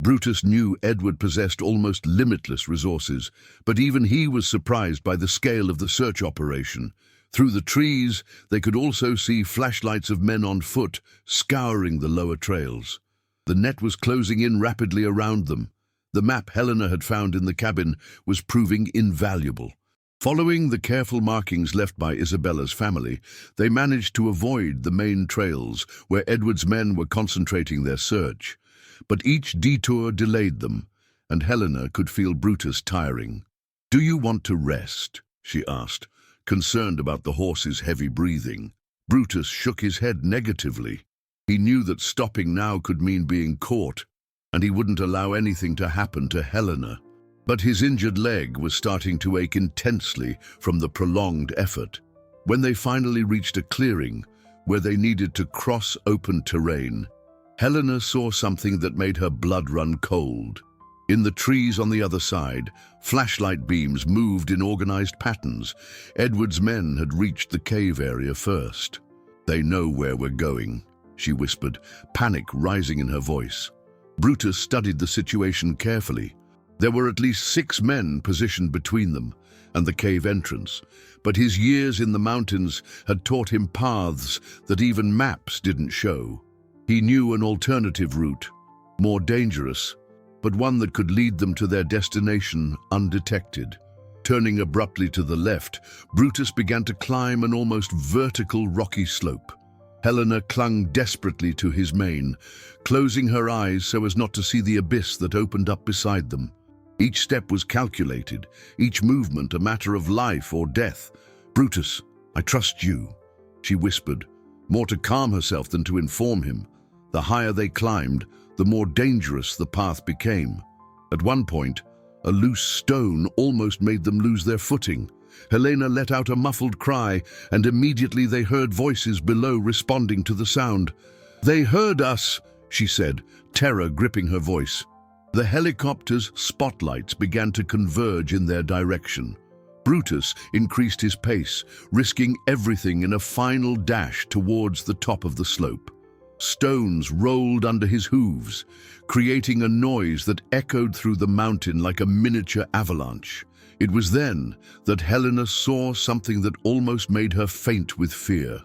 Brutus knew Edward possessed almost limitless resources, but even he was surprised by the scale of the search operation. Through the trees, they could also see flashlights of men on foot, scouring the lower trails. The net was closing in rapidly around them. The map Helena had found in the cabin was proving invaluable. Following the careful markings left by Isabella's family, they managed to avoid the main trails where Edward's men were concentrating their search. But each detour delayed them, and Helena could feel Brutus tiring. "Do you want to rest?" she asked, concerned about the horse's heavy breathing. Brutus shook his head negatively. He knew that stopping now could mean being caught, and he wouldn't allow anything to happen to Helena. But his injured leg was starting to ache intensely from the prolonged effort. When they finally reached a clearing where they needed to cross open terrain, Helena saw something that made her blood run cold. In the trees on the other side, flashlight beams moved in organized patterns. Edward's men had reached the cave area first. "They know where we're going," she whispered, panic rising in her voice. Brutus studied the situation carefully. There were at least 6 men positioned between them and the cave entrance, but his years in the mountains had taught him paths that even maps didn't show. He knew an alternative route, more dangerous, but one that could lead them to their destination undetected. Turning abruptly to the left, Brutus began to climb an almost vertical rocky slope. Helena clung desperately to his mane, closing her eyes so as not to see the abyss that opened up beside them. Each step was calculated, each movement a matter of life or death. "Brutus, I trust you," she whispered, more to calm herself than to inform him. The higher they climbed, the more dangerous the path became. At one point, a loose stone almost made them lose their footing. Helena let out a muffled cry, and immediately they heard voices below responding to the sound. "They heard us," she said, terror gripping her voice. The helicopter's spotlights began to converge in their direction. Brutus increased his pace, risking everything in a final dash towards the top of the slope. Stones rolled under his hooves, creating a noise that echoed through the mountain like a miniature avalanche. It was then that Helena saw something that almost made her faint with fear.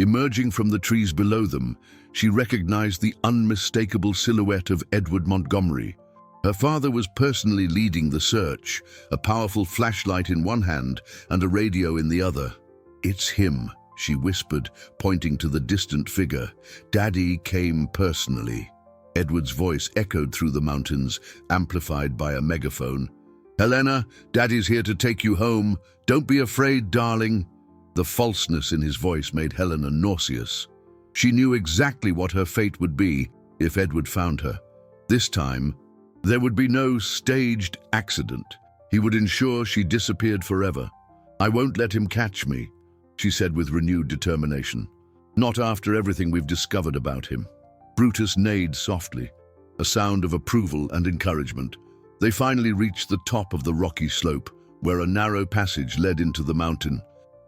Emerging from the trees below them, she recognized the unmistakable silhouette of Edward Montgomery. Her father was personally leading the search, a powerful flashlight in one hand and a radio in the other. "It's him," she whispered, pointing to the distant figure. "Daddy came personally." Edward's voice echoed through the mountains, amplified by a megaphone. "Helena, Daddy's here to take you home. Don't be afraid, darling." The falseness in his voice made Helena nauseous. She knew exactly what her fate would be if Edward found her. This time, there would be no staged accident. He would ensure she disappeared forever. "I won't let him catch me," she said with renewed determination. "Not after everything we've discovered about him." Brutus neighed softly, a sound of approval and encouragement. They finally reached the top of the rocky slope, where a narrow passage led into the mountain.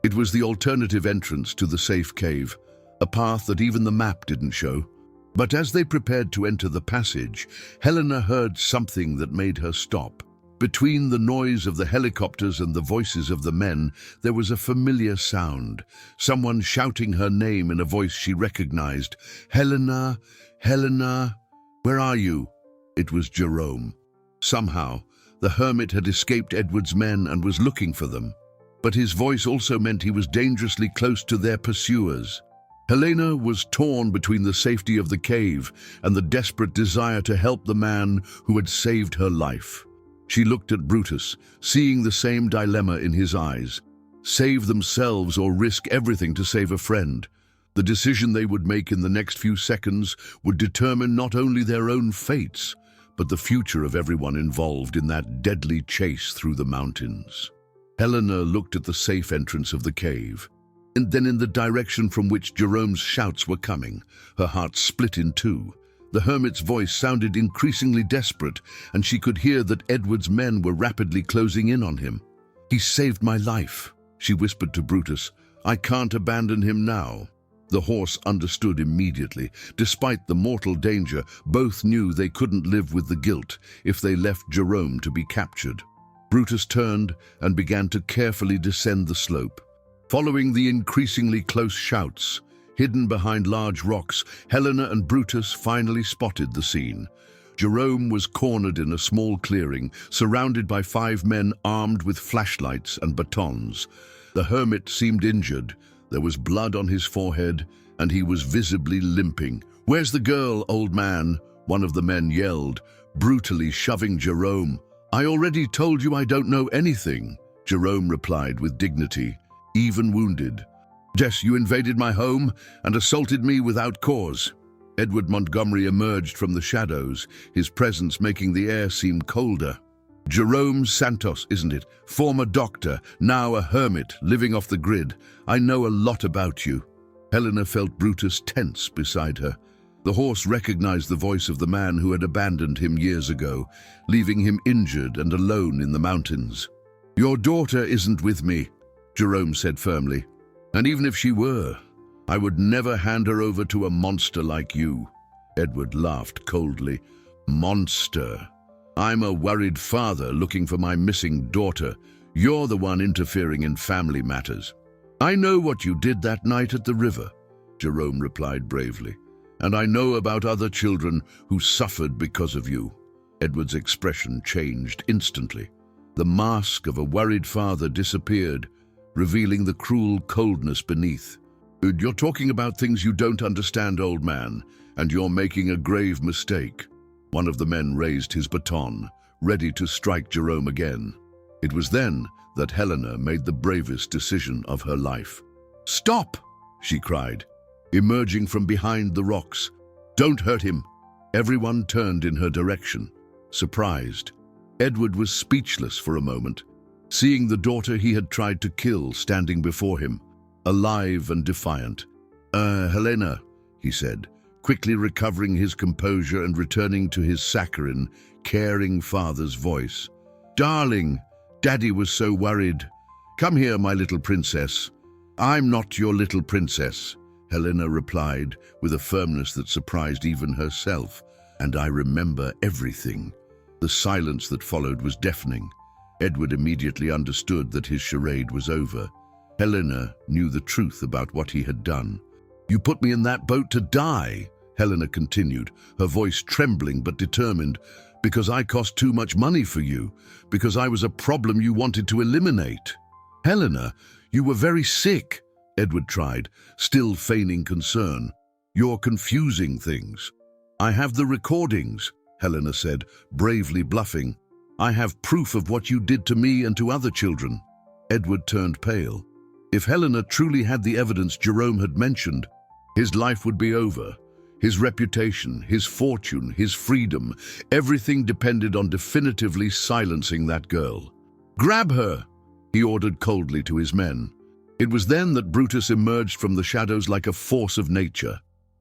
It was the alternative entrance to the safe cave, a path that even the map didn't show. But as they prepared to enter the passage, Helena heard something that made her stop. Between the noise of the helicopters and the voices of the men, there was a familiar sound, someone shouting her name in a voice she recognized. "Helena, Helena, where are you?" It was Jerome. Somehow, the hermit had escaped Edward's men and was looking for them. But his voice also meant he was dangerously close to their pursuers. Helena was torn between the safety of the cave and the desperate desire to help the man who had saved her life. She looked at Brutus, seeing the same dilemma in his eyes. Save themselves or risk everything to save a friend. The decision they would make in the next few seconds would determine not only their own fates, but the future of everyone involved in that deadly chase through the mountains. Helena looked at the safe entrance of the cave, and then in the direction from which Jerome's shouts were coming. Her heart split in two. The hermit's voice sounded increasingly desperate, and she could hear that Edward's men were rapidly closing in on him. "He saved my life," she whispered to Brutus. "I can't abandon him now." The horse understood immediately. Despite the mortal danger, both knew they couldn't live with the guilt if they left Jerome to be captured. Brutus turned and began to carefully descend the slope. Following the increasingly close shouts, hidden behind large rocks, Helena and Brutus finally spotted the scene. Jerome was cornered in a small clearing, surrounded by 5 men armed with flashlights and batons. The hermit seemed injured. There was blood on his forehead, and he was visibly limping. "Where's the girl, old man?" one of the men yelled, brutally shoving Jerome. "I already told you I don't know anything," Jerome replied with dignity, even wounded. "Yes, you invaded my home and assaulted me without cause." Edward Montgomery emerged from the shadows, his presence making the air seem colder. "Jerome Santos, isn't it? Former doctor, now a hermit, living off the grid. I know a lot about you." Helena felt Brutus tense beside her. The horse recognized the voice of the man who had abandoned him years ago, leaving him injured and alone in the mountains. "Your daughter isn't with me," Jerome said firmly. "And even if she were, I would never hand her over to a monster like you." Edward laughed coldly. "Monster? I'm a worried father looking for my missing daughter. You're the one interfering in family matters." "I know what you did that night at the river," Jerome replied bravely. "And I know about other children who suffered because of you." Edward's expression changed instantly. The mask of a worried father disappeared, revealing the cruel coldness beneath. "You're talking about things you don't understand, old man, and you're making a grave mistake." One of the men raised his baton, ready to strike Jerome again. It was then that Helena made the bravest decision of her life. "Stop!" she cried, emerging from behind the rocks. "Don't hurt him!" Everyone turned in her direction, surprised. Edward was speechless for a moment, seeing the daughter he had tried to kill standing before him, alive and defiant. Helena," he said, quickly recovering his composure and returning to his saccharine, caring father's voice. "Darling, Daddy was so worried. Come here, my little princess." "I'm not your little princess," Helena replied with a firmness that surprised even herself. "And I remember everything." The silence that followed was deafening. Edward immediately understood that his charade was over. Helena knew the truth about what he had done. "You put me in that boat to die," Helena continued, her voice trembling but determined, "because I cost too much money for you, because I was a problem you wanted to eliminate." "Helena, you were very sick," Edward tried, still feigning concern. "You're confusing things." "I have the recordings," Helena said, bravely bluffing. "I have proof of what you did to me and to other children." Edward turned pale. If Helena truly had the evidence Jerome had mentioned, his life would be over. His reputation, his fortune, his freedom, everything depended on definitively silencing that girl. "Grab her!" he ordered coldly to his men. It was then that Brutus emerged from the shadows like a force of nature.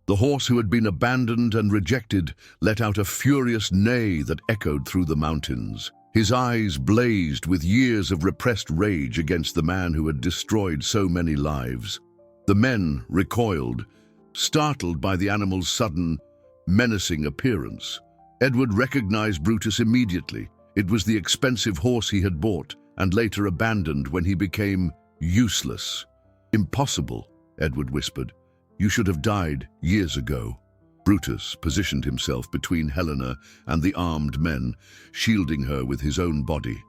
The horse who had been abandoned and rejected let out a furious neigh that echoed through the mountains. His eyes blazed with years of repressed rage against the man who had destroyed so many lives. The men recoiled, startled by the animal's sudden, menacing appearance. Edward recognized Brutus immediately. It was the expensive horse he had bought and later abandoned when he became useless. "Impossible," Edward whispered. "You should have died years ago." Brutus positioned himself between Helena and the armed men, shielding her with his own body.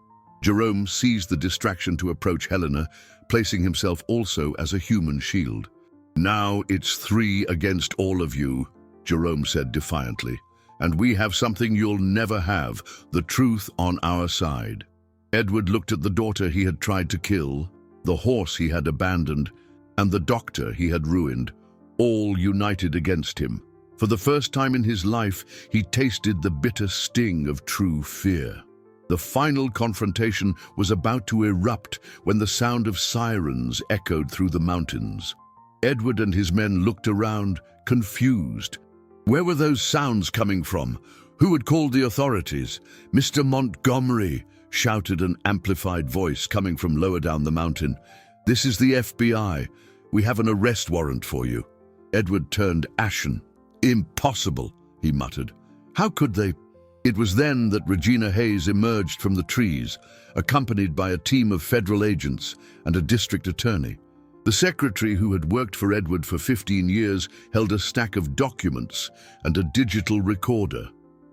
Jerome seized the distraction to approach Helena, placing himself also as a human shield. "Now it's 3 against all of you," Jerome said defiantly. "And we have something you'll never have, the truth on our side." Edward looked at the daughter he had tried to kill, the horse he had abandoned, and the doctor he had ruined, all united against him. For the first time in his life, he tasted the bitter sting of true fear. The final confrontation was about to erupt when the sound of sirens echoed through the mountains. Edward and his men looked around, confused. Where were those sounds coming from? Who had called the authorities? "Mr. Montgomery," shouted an amplified voice coming from lower down the mountain. "This is the FBI. We have an arrest warrant for you." Edward turned ashen. "Impossible," he muttered. "How could they?" It was then that Regina Hayes emerged from the trees, accompanied by a team of federal agents and a district attorney. The secretary, who had worked for Edward for 15 years, held a stack of documents and a digital recorder.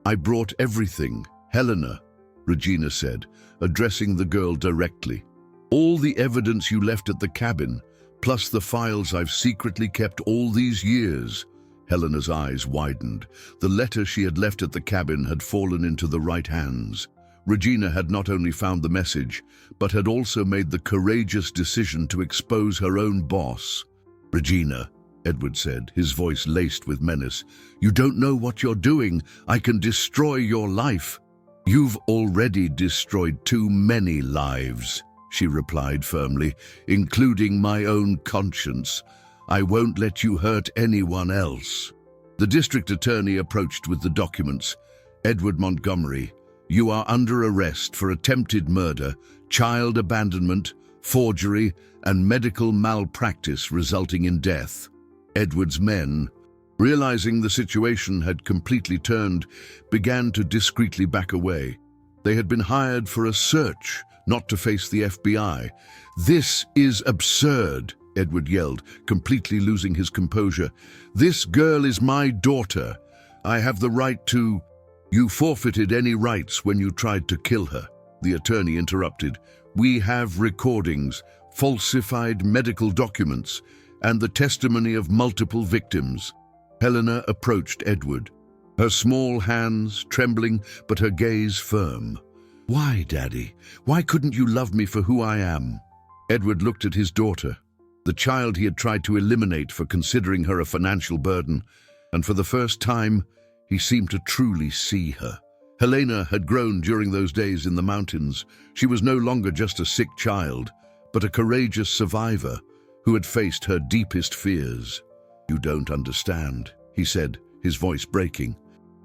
"I brought everything, Helena," Regina said, addressing the girl directly. "All the evidence you left at the cabin, plus the files I've secretly kept all these years." Helena's eyes widened. The letter she had left at the cabin had fallen into the right hands. Regina had not only found the message, but had also made the courageous decision to expose her own boss. "Regina," Edward said, his voice laced with menace, "you don't know what you're doing. I can destroy your life." "You've already destroyed too many lives," she replied firmly, "including my own conscience. I won't let you hurt anyone else." The district attorney approached with the documents. "Edward Montgomery, you are under arrest for attempted murder, child abandonment, forgery, and medical malpractice resulting in death." Edward's men, realizing the situation had completely turned, began to discreetly back away. They had been hired for a search, not to face the FBI. "This is absurd," Edward yelled, completely losing his composure. "This girl is my daughter. I have the right to—" "You forfeited any rights when you tried to kill her," the attorney interrupted. "We have recordings, falsified medical documents, and the testimony of multiple victims." Helena approached Edward, her small hands trembling but her gaze firm. "Why, Daddy? Why couldn't you love me for who I am?" Edward looked at his daughter, the child he had tried to eliminate for considering her a financial burden, and for the first time, he seemed to truly see her. Helena had grown during those days in the mountains. She was no longer just a sick child, but a courageous survivor who had faced her deepest fears. "You don't understand," he said, his voice breaking.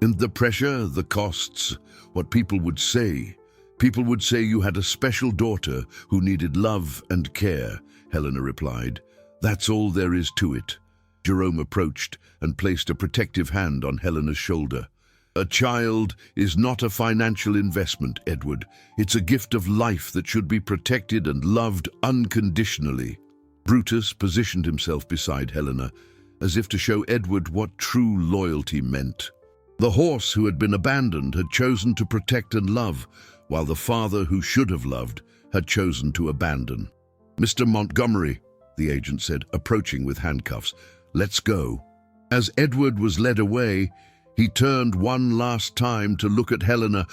"And the pressure, the costs, what people would say. People would say you had a special daughter who needed love and care," Helena replied. "That's all there is to it." Jerome approached and placed a protective hand on Helena's shoulder. "A child is not a financial investment, Edward. It's a gift of life that should be protected and loved unconditionally." Brutus positioned himself beside Helena, as if to show Edward what true loyalty meant. The horse who had been abandoned had chosen to protect and love, while the father who should have loved had chosen to abandon. "Mr. Montgomery," the agent said, approaching with handcuffs, "let's go." As Edward was led away, he turned one last time to look at Helena.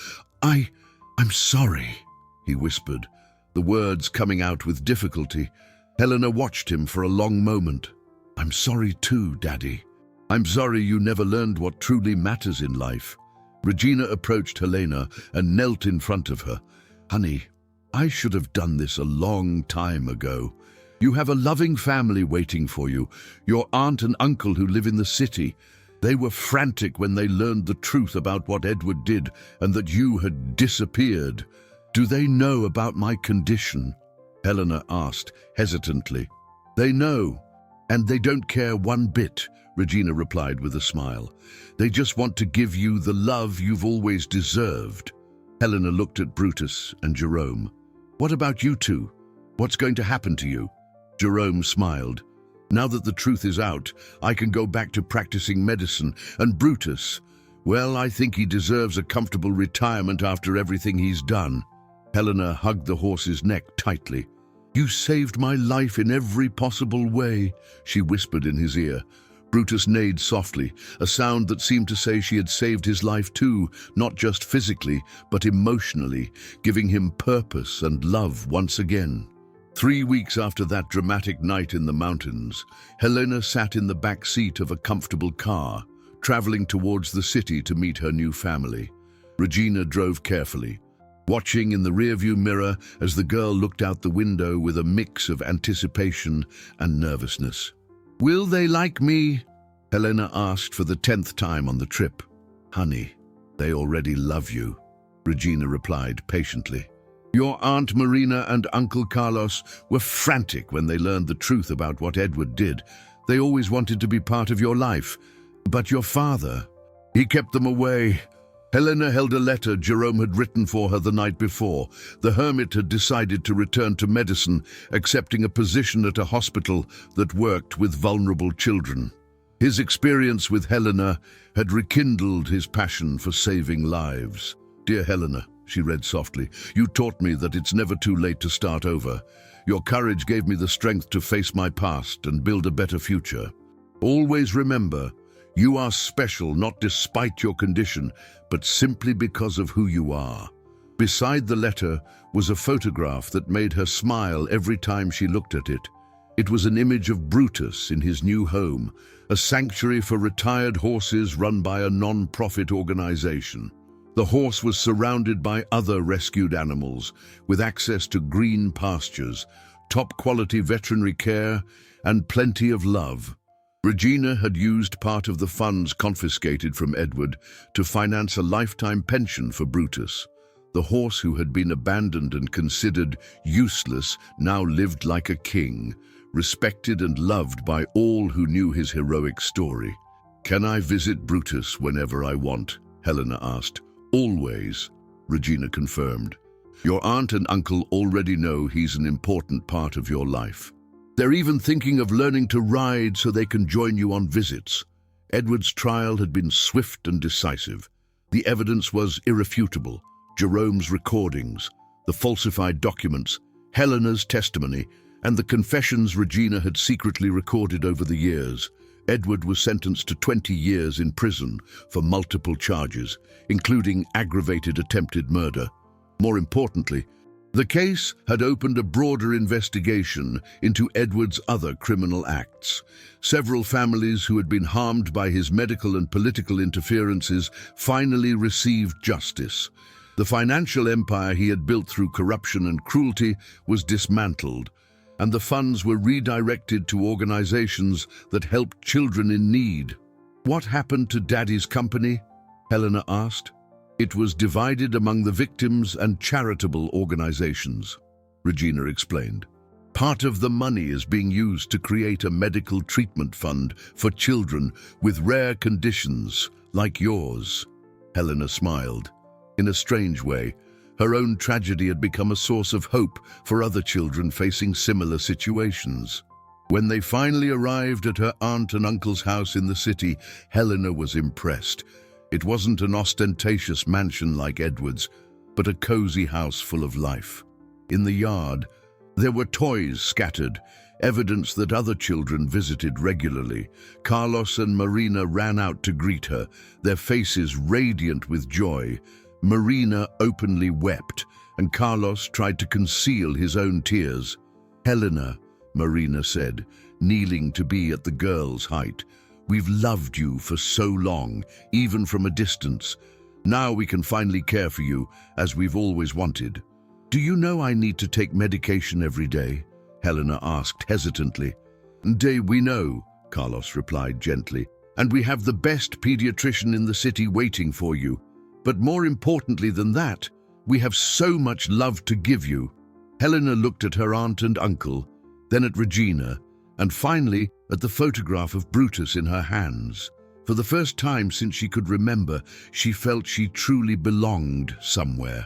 I'm sorry," he whispered, the words coming out with difficulty. Helena watched him for a long moment. "I'm sorry too, Daddy. I'm sorry you never learned what truly matters in life." Regina approached Helena and knelt in front of her. "Honey, I should have done this a long time ago. You have a loving family waiting for you, your aunt and uncle who live in the city. They were frantic when they learned the truth about what Edward did and that you had disappeared. Do they know about my condition?" Helena asked hesitantly. "They know, and they don't care one bit," Regina replied with a smile. "They just want to give you the love you've always deserved." Helena looked at Brutus and Jerome. "What about you two? What's going to happen to you?" Jerome smiled. "Now that the truth is out, I can go back to practicing medicine. And Brutus, well, I think he deserves a comfortable retirement after everything he's done." Helena hugged the horse's neck tightly. "You saved my life in every possible way," she whispered in his ear. Brutus neighed softly, a sound that seemed to say she had saved his life too, not just physically, but emotionally, giving him purpose and love once again. 3 weeks after that dramatic night in the mountains, Helena sat in the back seat of a comfortable car, traveling towards the city to meet her new family. Regina drove carefully, watching in the rearview mirror as the girl looked out the window with a mix of anticipation and nervousness. "Will they like me?" Helena asked for the 10th time on the trip. "Honey, they already love you," Regina replied patiently. "Your Aunt Marina and Uncle Carlos were frantic when they learned the truth about what Edward did. They always wanted to be part of your life. But your father, he kept them away. Helena held a letter Jerome had written for her the night before. The hermit had decided to return to medicine, accepting a position at a hospital that worked with vulnerable children. His experience with Helena had rekindled his passion for saving lives. "Dear Helena," she read softly, "you taught me that it's never too late to start over. Your courage gave me the strength to face my past and build a better future. Always remember, you are special not despite your condition, but simply because of who you are." Beside the letter was a photograph that made her smile every time she looked at it. It was an image of Brutus in his new home, a sanctuary for retired horses run by a non-profit organization. The horse was surrounded by other rescued animals, with access to green pastures, top-quality veterinary care, and plenty of love. Regina had used part of the funds confiscated from Edward to finance a lifetime pension for Brutus. The horse, who had been abandoned and considered useless, now lived like a king, respected and loved by all who knew his heroic story. "Can I visit Brutus whenever I want?" Helena asked. "Always," Regina confirmed. "Your aunt and uncle already know he's an important part of your life. They're even thinking of learning to ride so they can join you on visits." Edward's trial had been swift and decisive. The evidence was irrefutable. Jerome's recordings, the falsified documents, Helena's testimony, and the confessions Regina had secretly recorded over the years. Edward was sentenced to 20 years in prison for multiple charges, including aggravated attempted murder. More importantly, the case had opened a broader investigation into Edward's other criminal acts. Several families who had been harmed by his medical and political interferences finally received justice. The financial empire he had built through corruption and cruelty was dismantled, and the funds were redirected to organizations that helped children in need. "What happened to Daddy's company?" Helena asked. "It was divided among the victims and charitable organizations," Regina explained. "Part of the money is being used to create a medical treatment fund for children with rare conditions like yours." Helena smiled. In a strange way, her own tragedy had become a source of hope for other children facing similar situations. When they finally arrived at her aunt and uncle's house in the city, Helena was impressed. It wasn't an ostentatious mansion like Edward's, but a cozy house full of life. In the yard, there were toys scattered, evidence that other children visited regularly. Carlos and Marina ran out to greet her, their faces radiant with joy. Marina openly wept, and Carlos tried to conceal his own tears. "Helena," Marina said, kneeling to be at the girl's height, "we've loved you for so long, even from a distance. Now we can finally care for you, as we've always wanted." "Do you know I need to take medication every day?" Helena asked hesitantly. "Day, we know," Carlos replied gently, "and we have the best pediatrician in the city waiting for you. But more importantly than that, we have so much love to give you." Helena looked at her aunt and uncle, then at Regina, and finally at the photograph of Brutus in her hands. For the first time since she could remember, she felt she truly belonged somewhere.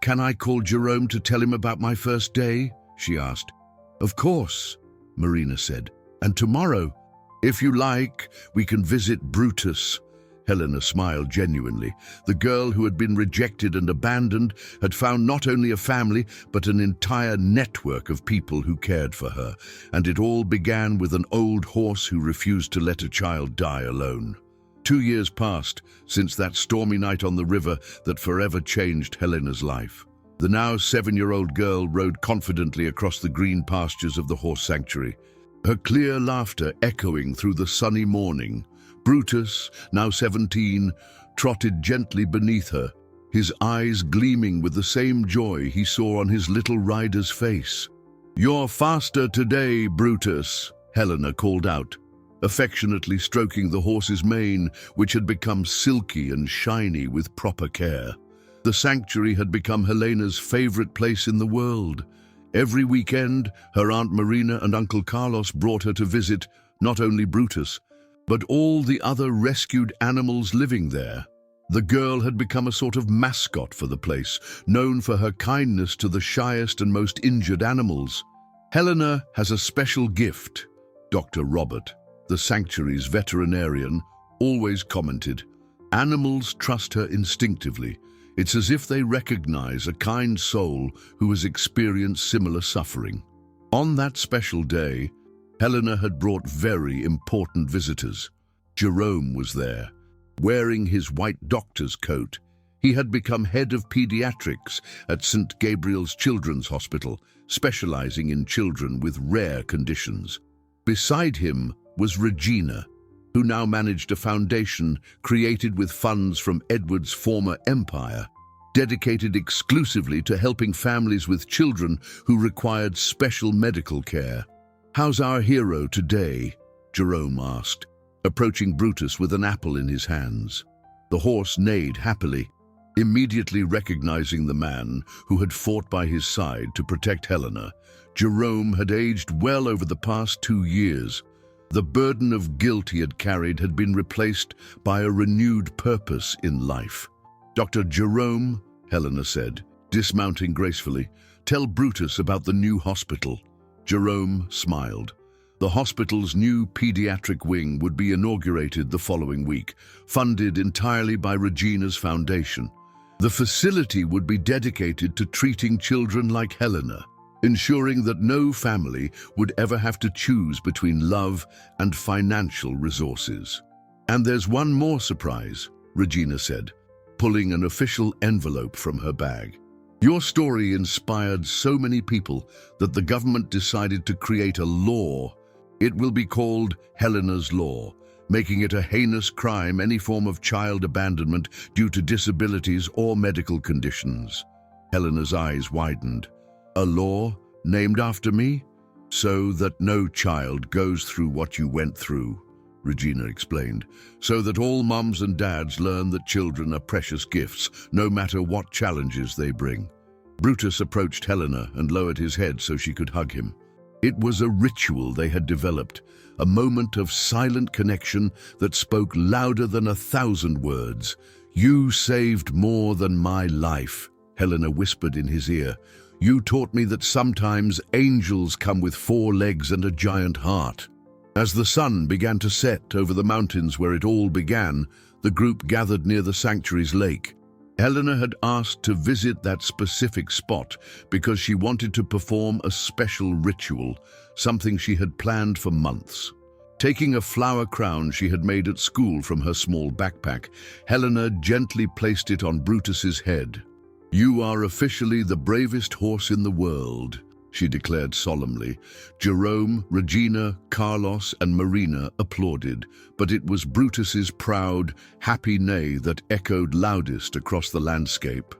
"Can I call Jerome to tell him about my first day?" she asked. "Of course," Marina said. "And tomorrow, if you like, we can visit Brutus." Helena smiled genuinely. The girl who had been rejected and abandoned had found not only a family, but an entire network of people who cared for her. And it all began with an old horse who refused to let a child die alone. 2 years passed since that stormy night on the river that forever changed Helena's life. The now 7-year-old girl rode confidently across the green pastures of the horse sanctuary, her clear laughter echoing through the sunny morning. Brutus, now 17, trotted gently beneath her, his eyes gleaming with the same joy he saw on his little rider's face. "You're faster today, Brutus," Helena called out, affectionately stroking the horse's mane, which had become silky and shiny with proper care. The sanctuary had become Helena's favorite place in the world. Every weekend, her Aunt Marina and Uncle Carlos brought her to visit, not only Brutus, but all the other rescued animals living there. The girl had become a sort of mascot for the place, known for her kindness to the shyest and most injured animals. Helena has a special gift, Dr. Robert, the sanctuary's veterinarian, always commented. Animals trust her instinctively. It's as if they recognize a kind soul who has experienced similar suffering. On that special day, Helena had brought very important visitors. Jerome was there. Wearing his white doctor's coat, he had become head of pediatrics at St. Gabriel's Children's Hospital, specializing in children with rare conditions. Beside him was Regina, who now managed a foundation created with funds from Edward's former empire, dedicated exclusively to helping families with children who required special medical care. "How's our hero today?" Jerome asked, approaching Brutus with an apple in his hands. The horse neighed happily, immediately recognizing the man who had fought by his side to protect Helena. Jerome had aged well over the past 2 years. The burden of guilt he had carried had been replaced by a renewed purpose in life. "Dr. Jerome," Helena said, dismounting gracefully, "tell Brutus about the new hospital." Jerome smiled. The hospital's new pediatric wing would be inaugurated the following week, funded entirely by Regina's foundation. The facility would be dedicated to treating children like Helena, ensuring that no family would ever have to choose between love and financial resources. "And there's one more surprise," Regina said, pulling an official envelope from her bag. "Your story inspired so many people that the government decided to create a law. It will be called Helena's Law, making it a heinous crime any form of child abandonment due to disabilities or medical conditions." Helena's eyes widened. "A law named after me? So that no child goes through what you went through," Regina explained. "So that all mums and dads learn that children are precious gifts, no matter what challenges they bring." Brutus approached Helena and lowered his head so she could hug him. It was a ritual they had developed, a moment of silent connection that spoke louder than 1,000 words. "You saved more than my life," Helena whispered in his ear. "You taught me that sometimes angels come with 4 legs and a giant heart." As the sun began to set over the mountains where it all began, the group gathered near the sanctuary's lake. Helena had asked to visit that specific spot because she wanted to perform a special ritual, something she had planned for months. Taking a flower crown she had made at school from her small backpack, Helena gently placed it on Brutus's head. "You are officially the bravest horse in the world," she declared solemnly. Jerome, Regina, Carlos, and Marina applauded, but it was Brutus's proud, happy neigh that echoed loudest across the landscape.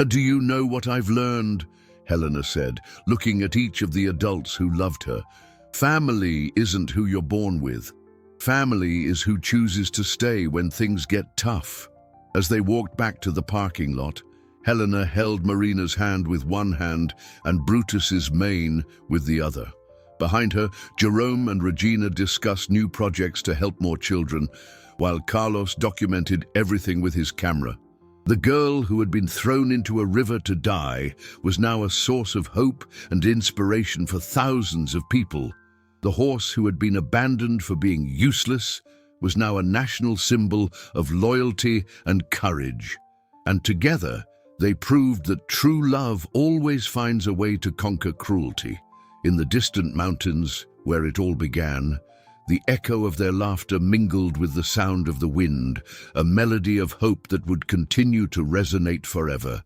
"Do you know what I've learned?" Helena said, looking at each of the adults who loved her. "Family isn't who you're born with. Family is who chooses to stay when things get tough." As they walked back to the parking lot, Helena held Marina's hand with one hand and Brutus's mane with the other. Behind her, Jerome and Regina discussed new projects to help more children, while Carlos documented everything with his camera. The girl who had been thrown into a river to die was now a source of hope and inspiration for thousands of people. The horse who had been abandoned for being useless was now a national symbol of loyalty and courage. And together, they proved that true love always finds a way to conquer cruelty. In the distant mountains, where it all began, the echo of their laughter mingled with the sound of the wind, a melody of hope that would continue to resonate forever.